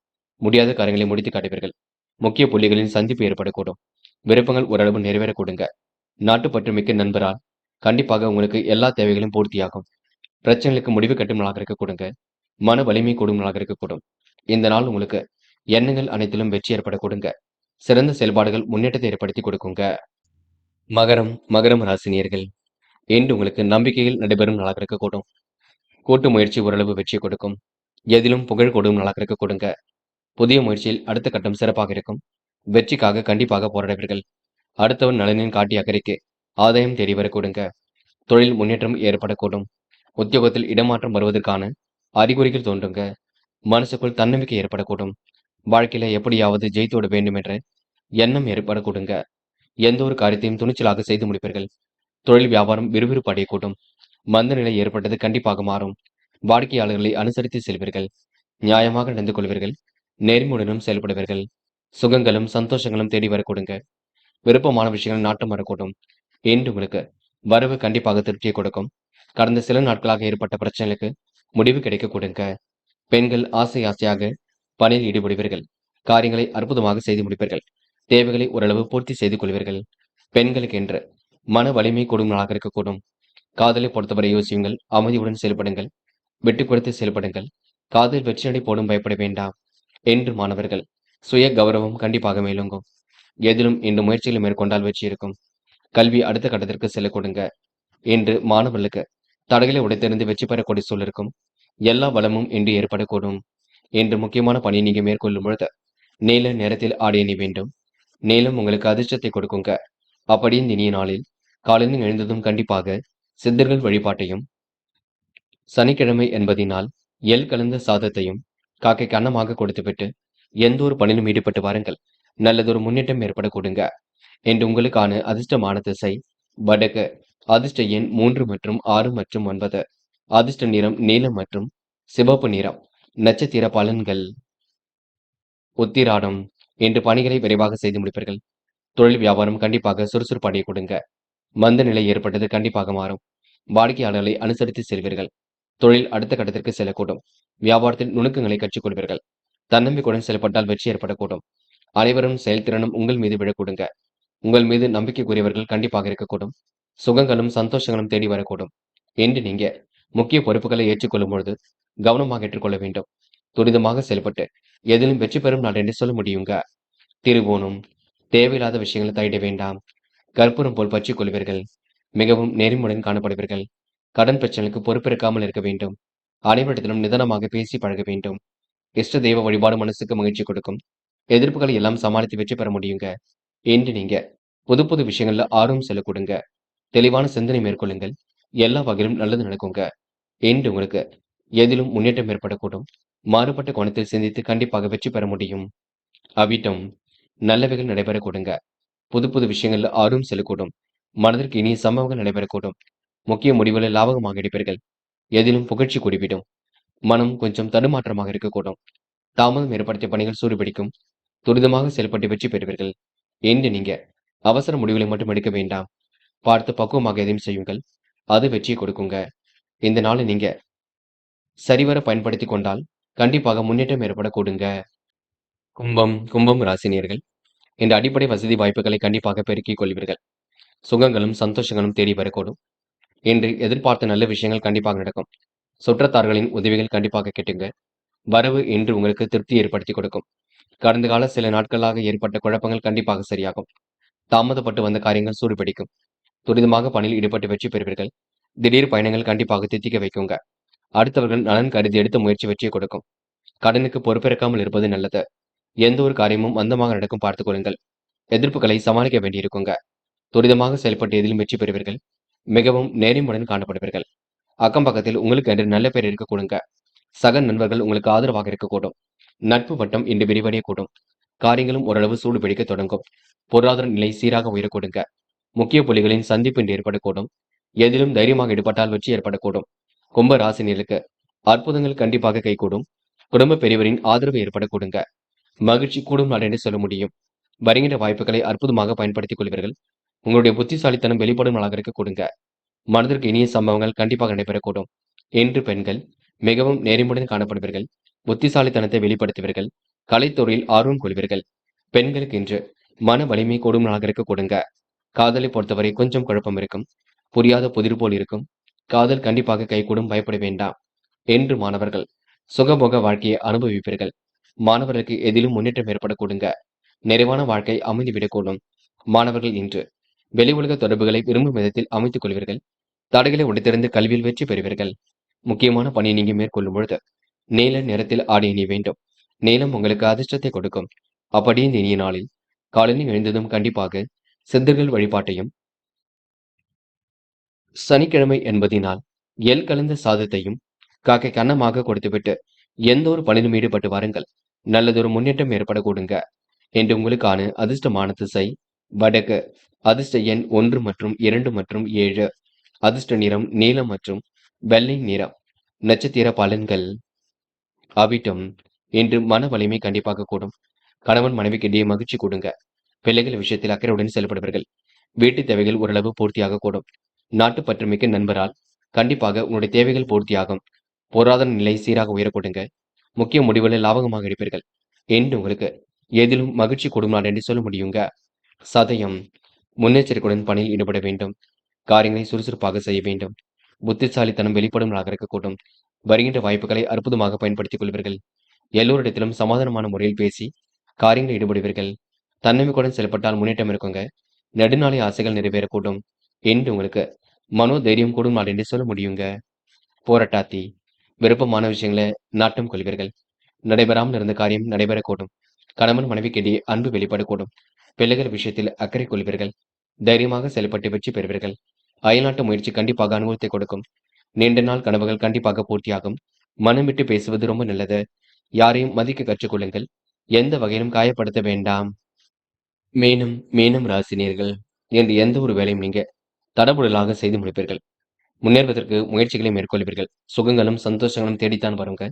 முடியாத காரியங்களை முடித்து காட்டுவீர்கள். முக்கிய புள்ளிகளின் சந்திப்பு ஏற்படக்கூடும். விருப்பங்கள் ஓரளவு நிறைவேறக்கூடுங்க. நாட்டுப்பற்று மிக்க நண்பரால் கண்டிப்பாக உங்களுக்கு எல்லா தேவைகளும் பூர்த்தியாகும். பிரச்சனைகளுக்கு முடிவு கட்டும் நாளாக இருக்கக்கூடுங்க. மன வலிமை கூடும் நாளாக இருக்கக்கூடும். இந்த நாள் உங்களுக்கு எண்ணங்கள் அனைத்திலும் வெற்றி ஏற்படக்கூடுங்க. சிறந்த செயல்பாடுகள் முன்னேற்றத்தை ஏற்படுத்தி கொடுக்குங்க. மகரம் ராசினியர்கள். இன்று உங்களுக்கு நம்பிக்கையில் நடைபெறும் நாளாக இருக்கக்கூடும். கூட்டு முயற்சி ஓரளவு வெற்றி கொடுக்கும். எதிலும் புகழ் கொடும் நாளாக இருக்கக்கூடுங்க. புதிய முயற்சியில் அடுத்த கட்டம் சிறப்பாக இருக்கும். வெற்றிக்காக கண்டிப்பாக போராடுவீர்கள். அடுத்தவன் நலனின் காட்டிய அக்கறைக்கு ஆதாயம் தேடி வரக்கூடுங்க. தொழில் முன்னேற்றம் ஏற்படக்கூடும். உத்தியோகத்தில் இடமாற்றம் வருவதற்கான அறிகுறிகள் தோன்றுங்க. மனசுக்குள் தன்னம்பிக்கை ஏற்படக்கூடும். வாழ்க்கையில எப்படியாவது ஜெயித்து விட வேண்டும் என்ற எண்ணம் ஏற்படக்கூடுங்க. எந்த ஒரு காரியத்தையும் துணிச்சலாக செய்து முடிப்பீர்கள். தொழில் வியாபாரம் விறுவிறுப்பு அடையக்கூடும். மந்த நிலை ஏற்பட்டது கண்டிப்பாக மாறும். வாடிக்கையாளர்களை அனுசரித்து செல்வீர்கள். நியாயமாக நடந்து கொள்வீர்கள். நேர்மையுடனும் செயல்படுவீர்கள். சுகங்களும் சந்தோஷங்களும் தேடி வரக்கூடுங்க. விருப்பமான விஷயங்கள் நாட்டம் வரக்கூடும். இன்று உங்களுக்கு வரவு கண்டிப்பாக திருப்தியை கொடுக்கும். கடந்த சில நாட்களாக ஏற்பட்ட பிரச்சனைகளுக்கு முடிவு கிடைக்க கொடுங்க. பெண்கள் ஆசையாக பணியில் ஈடுபடுவீர்கள். காரியங்களை அற்புதமாக செய்து முடிப்பீர்கள். தேவைகளை ஓரளவு பூர்த்தி செய்து கொள்வீர்கள். பெண்களுக்கு என்று மன வலிமை கூடும் நாளாக இருக்கக்கூடும். காதலை பொறுத்தவரை யோசியுங்கள். அமைதியுடன் செயல்படுங்கள். விட்டுக் கொடுத்து செயல்படுங்கள். காதல் வெற்றியடை போடும் பயப்பட வேண்டாம். என்று மாணவர்கள் சுய கௌரவம் கண்டிப்பாக மேலோங்கும். எதிலும் இந்த முயற்சிகளை மேற்கொண்டால் வெற்றி இருக்கும். கல்வி அடுத்த கட்டத்திற்கு செல்ல கொடுங்க. என்று மாணவர்களுக்கு தடைகளை உடைத்தெறிந்து வெற்றி பெறக்கூடிய சூழல் இருக்கும். எல்லா வளமும் இன்று ஏற்படக்கூடும். என்று முக்கியமான பணியை நீங்க மேற்கொள்ளும் பொழுது நீல நேரத்தில் ஆடை அணி வேண்டும். நீளம் உங்களுக்கு அதிர்ஷ்டத்தை கொடுக்குங்க. அப்படி இந்த இனிய நாளில் காலையில் எழுந்ததும் கண்டிப்பாக சித்தர்கள் வழிபாட்டையும் சனிக்கிழமை என்பதினால் எள் கலந்த சாதத்தையும் காக்கைக்கு அன்னமாக கொடுத்துவிட்டு எந்த ஒரு பணியிலும் ஈடுபட்டு வாருங்கள். நல்லதொரு முன்னேற்றம் ஏற்பட கொடுங்க. என்று உங்களுக்கான அதிர்ஷ்டமான திசை வடக்கு. அதிர்ஷ்ட எண் 3 மற்றும் 6 மற்றும் 9. அதிர்ஷ்ட நிறம் நீலம் மற்றும் சிவப்பு நிறம். நட்சத்திர பலன்கள். உத்திராடம். இன்று பணிகளை விரைவாக செய்து முடிப்பீர்கள். தொழில் வியாபாரம் கண்டிப்பாக சுறுசுறுப்பு அடைய கொடுங்க. மந்த நிலை ஏற்பட்டது கண்டிப்பாக மாறும். வாடிக்கையாளர்களை அனுசரித்து செல்வீர்கள். தொழில் அடுத்த கட்டத்திற்கு செல்லக்கூடும். வியாபாரத்தில் நுணுக்கங்களை கற்றுக்கொள்வீர்கள். தன்னம்பிக்கையுடன் செயல்பட்டால் வெற்றி ஏற்படக்கூடும். அனைவரும் செயல்திறனும் உங்கள் மீது விழக்கூடுங்க. உங்கள் மீது நம்பிக்கைக்குரியவர்கள் கண்டிப்பாக இருக்கக்கூடும். சுகங்களும் சந்தோஷங்களும் தேடி வரக்கூடும். என்று நீங்க முக்கிய பொறுப்புகளை ஏற்றுக்கொள்ளும் பொழுது கவனமாக ஏற்றுக்கொள்ள வேண்டும். துரிதமாக செயல்பட்டு எதிலும் வெற்றி பெறும் நாள் என்று சொல்ல முடியுங்க. திருவோணம். தேவையில்லாத விஷயங்களை தலையிட வேண்டாம். கற்பூரம் போல் பற்றிக் கொள்வீர்கள். மிகவும் நேர்மையுடன் காணப்படுவீர்கள். கடன் பிரச்சனைக்கு பொறுப்பேற்காமல் இருக்க வேண்டும். அனைவரிடத்திலும் நிதானமாக பேசி பழக வேண்டும். இஷ்ட தெய்வ வழிபாடு மனசுக்கு மகிழ்ச்சி கொடுக்கும். எதிர்ப்புகளை எல்லாம் சமாளித்து வெற்றி பெற முடியுங்க. என்று நீங்க புது புது விஷயங்கள்ல ஆர்வம் செல்ல கொடுங்க. தெளிவான சிந்தனை மேற்கொள்ளுங்கள். எல்லா வகையிலும் நல்லது நடக்குங்க. என்று உங்களுக்கு எதிலும் முன்னேற்றம் ஏற்படக்கூடும். மாறுபட்ட கோணத்தில் சிந்தித்து கண்டிப்பாக வெற்றி பெற முடியும். அவிட்டம். நல்லவைகள் நடைபெற கொடுங்க. புது புது விஷயங்கள்ல ஆர்வம் செல்லக்கூடும். மனதிற்கு இனிய சம்பவங்கள் நடைபெறக்கூடும். முக்கிய முடிவுகளை லாபகமாக எடுப்பீர்கள். எதிலும் புகழ்ச்சி கூடிவிடும். மனம் கொஞ்சம் தடுமாற்றமாக இருக்கக்கூடும். தாமதம் ஏற்படுத்திய பணிகள் சூடுபிடிக்கும். துரிதமாக செயல்பட்டு வெற்றி பெறுவீர்கள். என்று நீங்க அவசர முடிவுகளை மட்டும் எடுக்க வேண்டாம். பார்த்து பக்குவமாக எதையும் செய்யுங்கள். அது வெற்றியை கொடுக்குங்க. இந்த நாளை நீங்க சரிவர பயன்படுத்தி கொண்டால் கண்டிப்பாக முன்னேற்றம் ஏற்பட கூடுங்க. கும்பம் ராசினியர்கள். இந்த அடிப்படை வசதி வாய்ப்புகளை கண்டிப்பாக பெருக்கிக் கொள்வீர்கள். சுகங்களும் சந்தோஷங்களும் தேடி வரக்கூடும். என்று எதிர்பார்த்த நல்ல விஷயங்கள் கண்டிப்பாக நடக்கும். சுற்றத்தார்களின் உதவிகள் கண்டிப்பாக கேட்டுங்க. வரவு இன்று உங்களுக்கு திருப்தி ஏற்படுத்தி கொடுக்கும். கடந்த கால சில நாட்களாக ஏற்பட்ட குழப்பங்கள் கண்டிப்பாக சரியாகும். தாமதப்பட்டு வந்த காரியங்கள் சூடுபிடிக்கும். துரிதமாக பணியில் ஈடுபட்டு வெற்றி பெறுவீர்கள். திடீர் பயணங்கள் கண்டிப்பாக தித்திக்க வைக்குங்க. அடுத்தவர்கள் நலன் கருதி எடுத்த முயற்சி வெற்றியை கொடுக்கும். கடனுக்கு பொறுப்பேற்காமல் இருப்பது நல்லது. எந்த ஒரு காரியமும் மந்தமாக நடக்கும் பார்த்துக் கொள்ளுங்கள். எதிர்ப்புகளை சமாளிக்க வேண்டியிருக்குங்க. துரிதமாக செயல்பட்டு எதிலும் வெற்றி பெறுவீர்கள். மிகவும் நேர்மையுடன் காணப்படுவீர்கள். அக்கம் பக்கத்தில் உங்களுக்கு என்று நல்ல பெயர் இருக்க கொடுங்க. சக நண்பர்கள் உங்களுக்கு ஆதரவாக இருக்கக்கூடும். நட்பு வட்டம் இன்று விரிவடையக்கூடும். காரியங்களும் ஓரளவு சூடு பிடிக்க தொடங்கும். பொருளாதார நிலை சீராக உயரக்கூடுங்க. முக்கிய புள்ளிகளின் சந்திப்பு இன்று ஏற்படக்கூடும். எதிலும் தைரியமாக ஈடுபட்டால் வெற்றி ஏற்படக்கூடும். கும்ப ராசினியருக்கு அற்புதங்கள் கண்டிப்பாக கைகூடும். குடும்ப பெரியவரின் ஆதரவு ஏற்படக்கூடுங்க. மகிழ்ச்சி கூடும் நாள் என்று சொல்ல முடியும். வருகின்ற வாய்ப்புகளை அற்புதமாக பயன்படுத்திக் கொள்வீர்கள். உங்களுடைய புத்திசாலித்தனம் வெளிப்படும் நாளாக இருக்க கொடுங்க. மனதிற்கு இனிய சம்பவங்கள் கண்டிப்பாக நடைபெறக்கூடும். இன்று பெண்கள் மிகவும் நேர்மையுடன் காணப்படுவீர்கள். புத்திசாலித்தனத்தை வெளிப்படுத்துவீர்கள். கலைத்துறையில் ஆர்வம் கொள்வீர்கள். பெண்களுக்கு இன்று மன வலிமை கூடும் நாளாக இருக்க கொடுங்க. காதலை பொறுத்தவரை கொஞ்சம் குழப்பம் இருக்கும். புரியாத புதிர் போல் இருக்கும். காதல் கண்டிப்பாக கைகூடும், பயப்பட வேண்டாம். என்று மாணவர்கள் சுகபோக வாழ்க்கையை அனுபவிப்பீர்கள். மாணவர்களுக்கு எதிலும் முன்னேற்றம் ஏற்பட கொடுங்க. நிறைவான வாழ்க்கை அமைந்துவிடக்கூடும். மாணவர்கள் இன்று வெளி உலக தொடர்புகளை விரும்பும் விதத்தில் அமைத்துக் கொள்வீர்கள். தடைகளை உடைத்திருந்து கல்வியில் வெற்றி பெறுவீர்கள். முக்கியமான பணியை நீங்க மேற்கொள்ளும் பொழுது நீல நிறத்தில் ஆடை அணிய வேண்டும். நீலம் உங்களுக்கு அதிர்ஷ்டத்தை கொடுக்கும். அப்படியே இந்த இனிய நாளில் காலையில் எழுந்ததும் கண்டிப்பாக சித்தர்கள் வழிபாட்டையும், சனிக்கிழமை என்பதினால் எள் கலந்த சாதத்தையும் காக்கைக்கு அன்னமாக கொடுத்துவிட்டு எந்த ஒரு பணியிலும் ஈடுபட்டு வாருங்கள். நல்லதொரு முன்னேற்றம் ஏற்பட கொடுங்க. என்று உங்களுக்கான அதிர்ஷ்டமான திசை வடக்கு. அதிர்ஷ்ட எண் 1 மற்றும் 2 மற்றும் 7. அதிர்ஷ்ட நிறம் நீலம் மற்றும் வெள்ளை நிறம். நட்சத்திர பலன்கள். அவிட்டம். இன்று மன வலிமை கண்டிப்பாக கூடும். கணவன் மனைவிக்கு இடையே மகிழ்ச்சி கூடுங்க. பிள்ளைகள் விஷயத்தில் அக்கறையுடன் செயல்படுவீர்கள். வீட்டு தேவைகள் ஓரளவு பூர்த்தியாக கூடும். நாட்டுப்பற்று மிக்க நண்பரால் கண்டிப்பாக உங்களுடைய தேவைகள் பூர்த்தியாகும். பொருளாதார நிலை சீராக உயரக்கூடுங்க. முக்கிய முடிவுகளில் லாபகமாக எடுப்பீர்கள். என்று உங்களுக்கு எதிலும் மகிழ்ச்சி கூடும் நாள் என்று சொல்ல முடியுங்க. சதயம். முன்னெச்சரிக்கையுடன் பணியில் ஈடுபட வேண்டும். காரியங்களை சுறுசுறுப்பாக செய்ய வேண்டும். புத்திசாலித்தனம் வெளிப்படும் நாளாக இருக்கக்கூடும். வருகின்ற வாய்ப்புகளை அற்புதமாக பயன்படுத்திக் கொள்வீர்கள். எல்லோரிடத்திலும் சமாதானமான முறையில் பேசி காரியங்களில் ஈடுபடுவீர்கள். தன்னம்பிக்கையுடன் செயல்பட்டால் முன்னேற்றம் இருக்குங்க. நெடுநாளை ஆசைகள் நிறைவேறக்கூடும். என்று உங்களுக்கு மனோதைரியம் கூடும் நாள் என்று சொல்ல முடியுங்க. போராட்டாத்தி. விருப்பமான விஷயங்களை நாட்டம் கொள்வீர்கள். நடைபெறாமல் இருந்த காரியம் நடைபெறக்கூடும். கணவன் மனைவிக்கிடையே அன்பு வெளிப்படக்கூடும். பிள்ளைகள் விஷயத்தில் அக்கறை கொள்வீர்கள். தைரியமாக செயல்பட்டு வெற்றி பெறுவீர்கள். அயல்நாட்டு முயற்சி கண்டிப்பாக அனுகூலத்தை கொடுக்கும். நீண்ட நாள் கனவுகள் கண்டிப்பாக பூர்த்தியாகும். மனம் விட்டு பேசுவது ரொம்ப நல்லது. யாரையும் மதிக்க கற்றுக்கொள்ளுங்கள். எந்த வகையிலும் காயப்படுத்த வேண்டாம். மீனம் ராசினியர்கள் என்று எந்த ஒரு வேலையும் நீங்க தடபுடலாக செய்து முடிப்பீர்கள். முன்னேறுவதற்கு முயற்சிகளை மேற்கொள்வீர்கள். சுகங்களும் சந்தோஷங்களும் தேடித்தான் வருங்க.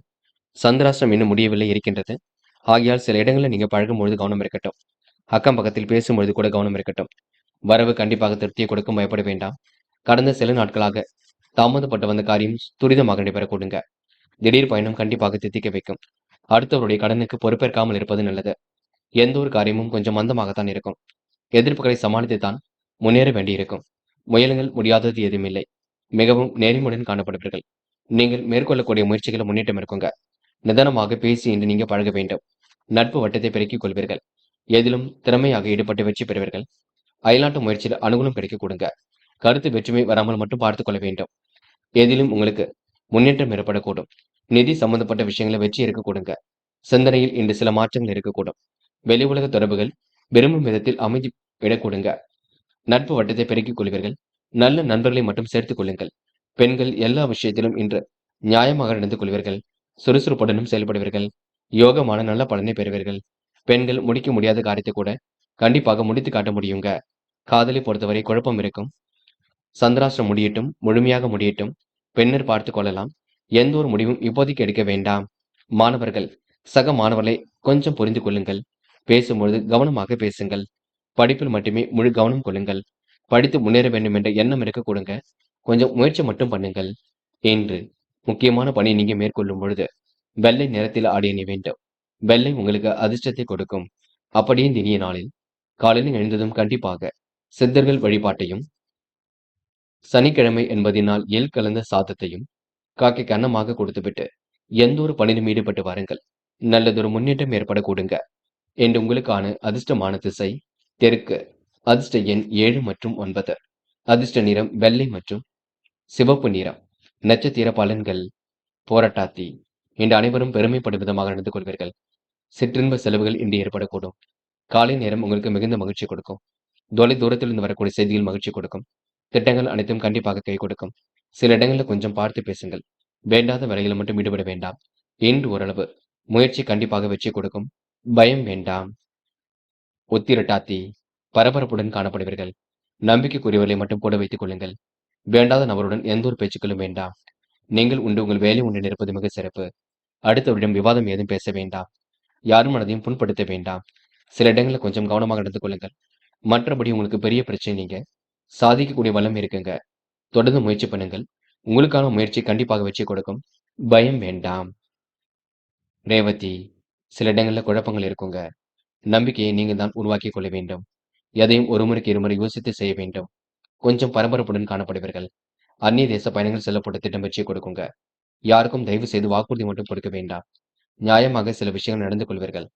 சந்திராஷ்டிரம் இன்னும் முடியவில்லை இருக்கின்றது. ஆகையால் சில இடங்களில் நீங்க பழகும்பொழுது கவனம் இருக்கட்டும். அக்கம் பக்கத்தில் பேசும்பொழுது கூட கவனம் இருக்கட்டும். வரவு கண்டிப்பாக திருப்தியை கொடுக்கும், பயப்பட வேண்டாம். கடந்த சில நாட்களாக தாமதப்பட்டு வந்த காரியம் துரிதமாக நடைபெற கொடுங்க. திடீர் பயணம் கண்டிப்பாக தித்திக்க வைக்கும். அடுத்தவருடைய கடனுக்கு பொறுப்பேற்காமல் இருப்பது நல்லது. எந்த ஒரு காரியமும் கொஞ்சம் மந்தமாகத்தான் இருக்கும். எதிர்ப்புகளை சமாளித்துத்தான் முன்னேற வேண்டியிருக்கும். முயலுங்கள், முடியாதது எதுவுமில்லை. மிகவும் நேர்மையுடன் காணப்படுவீர்கள். நீங்கள் மேற்கொள்ளக்கூடிய முயற்சிகள் முன்னேற்றம் இருக்குங்க. நிதானமாக பேசி என்று நீங்க பழக வேண்டும். நட்பு வட்டத்தை பெருக்கிக் கொள்வீர்கள். எதிலும் திறமையாக ஈடுபட்டு வெற்றி பெறுவீர்கள். அயல்நாட்டு முயற்சியில் அனுகூலம் கிடைக்க கொடுங்க. கருத்து வேற்றுமை வராமல் மட்டும் பார்த்துக் கொள்ள வேண்டும். எதிலும் உங்களுக்கு முன்னேற்றம் ஏற்படக்கூடும். நிதி சம்பந்தப்பட்ட விஷயங்களை வெற்றி இருக்க கொடுங்க. சிந்தனையில் இன்று சில மாற்றங்கள் இருக்கக்கூடும். வெளி உலக தொடர்புகள் விரும்பும் விதத்தில் அமைதி விடக் கொடுங்க. நட்பு வட்டத்தை பெருக்கிக் கொள்வீர்கள். நல்ல நண்பர்களை மட்டும் சேர்த்துக் கொள்ளுங்கள். பெண்கள் எல்லா விஷயத்திலும் இன்று நியாயமாக நடந்து கொள்வீர்கள். சுறுசுறுப்புடனும் செயல்படுவீர்கள். யோகமான நல்ல பலனை பெறுவீர்கள். பெண்கள் முடிக்க முடியாத காரியத்தை கூட கண்டிப்பாக முடித்து காட்ட முடியுங்க. காதலை பொறுத்தவரை குழப்பம் இருக்கும். சந்திராஷ்டிரம் முடியட்டும், முழுமையாக முடியட்டும். பின்னர் பார்த்துக் கொள்ளலாம். எந்த ஒரு முடிவும் இப்போதைக்கு எடுக்க வேண்டாம். மாணவர்கள் சக மாணவர்களை கொஞ்சம் புரிந்து கொள்ளுங்கள். பேசும்பொழுது கவனமாக பேசுங்கள். படிப்பில் மட்டுமே முழு கவனம் கொள்ளுங்கள். படித்து முன்னேற வேண்டும் என்ற எண்ணம் இருக்க கொடுங்க. கொஞ்சம் முயற்சி மட்டும் பண்ணுங்கள். என்று முக்கியமான பணி நீங்க மேற்கொள்ளும் பொழுது வெள்ளை நிறத்தில் ஆடை அணிய வேண்டும். வெள்ளை உங்களுக்கு அதிர்ஷ்டத்தை கொடுக்கும். அப்படியே இந்த இனிய நாளில் காலையில் எழுந்ததும் கண்டிப்பாக சித்தர்கள் வழிபாட்டையும், சனிக்கிழமை என்பதினால் எள் கலந்த சாதத்தையும் காக்கைக்கு அன்னமாக கொடுத்துவிட்டு எந்த ஒரு பணியிலும் ஈடுபட்டு வாருங்கள். நல்லதொரு முன்னேற்றம் ஏற்படக்கூடுங்க. இன்று உங்களுக்கான அதிர்ஷ்டமான திசை தெற்கு. அதிர்ஷ்ட எண் 7 மற்றும் 9. அதிர்ஷ்ட நிறம் வெள்ளை மற்றும் சிவப்பு நிறம். நட்சத்திர பலன்கள் போராட்டாத்தி. இன்று அனைவரும் பெருமைப்படும் விதமாக நடந்து கொள்வீர்கள். சிற்றின்ப செலவுகள் இன்று ஏற்படக்கூடும். காலை நேரம் உங்களுக்கு மிகுந்த மகிழ்ச்சி கொடுக்கும். தொலை தூரத்திலிருந்து வரக்கூடிய செய்திகள் மகிழ்ச்சி கொடுக்கும். திட்டங்கள் அனைத்தும் கண்டிப்பாக கை கொடுக்கும். சில இடங்களில் கொஞ்சம் பார்த்து பேசுங்கள். வேண்டாத வேலைகளில் மட்டும் ஈடுபட வேண்டாம். இன்று ஓரளவு முயற்சி கண்டிப்பாக வெற்றி கொடுக்கும். பயம் வேண்டாம். உத்திரட்டாத்தி பரபரப்புடன் காணப்படுவீர்கள். நம்பிக்கைக்குரியவர்களை மட்டும் கூட வைத்துக் கொள்ளுங்கள். வேண்டாத நபருடன் எந்த ஒரு பேச்சுக்களும் வேண்டாம். நீங்கள் உண்டு உங்கள் வேலை உண்டு இருப்பது மிக சிறப்பு. அடுத்தவரிடம் விவாதம் ஏதும் பேச வேண்டாம். யாரும் மனதையும் புண்படுத்த வேண்டாம். சில இடங்களில் கொஞ்சம் கவனமாக நடந்து கொள்ளுங்கள். மற்றபடி உங்களுக்கு பெரிய பிரச்சனை நீங்க சாதிக்கக்கூடிய வளம் இருக்குங்க. தொடர்ந்து முயற்சி பண்ணுங்கள். உங்களுக்கான முயற்சி கண்டிப்பாக வெற்றி கொடுக்கும். பயம் வேண்டாம். ரேவதி சில இடங்கள்ல குழப்பங்கள் இருக்குங்க. நம்பிக்கையை நீங்க தான் உருவாக்கிக் கொள்ள வேண்டும். எதையும் ஒரு முறைக்கு இருமுறை யோசித்து செய்ய வேண்டும். கொஞ்சம் பரபரப்புடன் காணப்படுவீர்கள். அந்நிய தேச பயணங்கள் செல்லப்பட்ட திட்டம் வெற்றி கொடுக்குங்க. யாருக்கும் தயவு செய்து வாக்குறுதி மட்டும் கொடுக்க வேண்டாம். நியாயமாக சில விஷயங்கள் நடந்து கொள்வீர்கள்.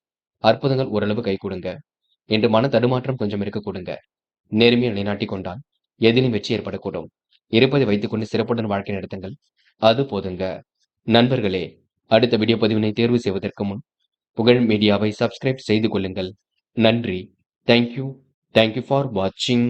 அற்புதங்கள் ஓரளவு கை கொடுங்க. என்று மன தடுமாற்றம் கொஞ்சம் இருக்க கொடுங்க. நேர்மையை நிலைநாட்டிக் கொண்டால் எதிலும் வெற்றி ஏற்படக்கூடும். இருப்பதை வைத்துக்கொண்டு சிறப்புடன் வாழ்க்கை நடத்துங்கள். அது போதுங்க. நண்பர்களே, அடுத்த வீடியோ பதிவினை தேர்வு செய்வதற்கு முன் புகழ் மீடியாவை சப்ஸ்கிரைப் செய்து கொள்ளுங்கள். நன்றி. தேங்க்யூ. தேங்க்யூ ஃபார் வாட்சிங்.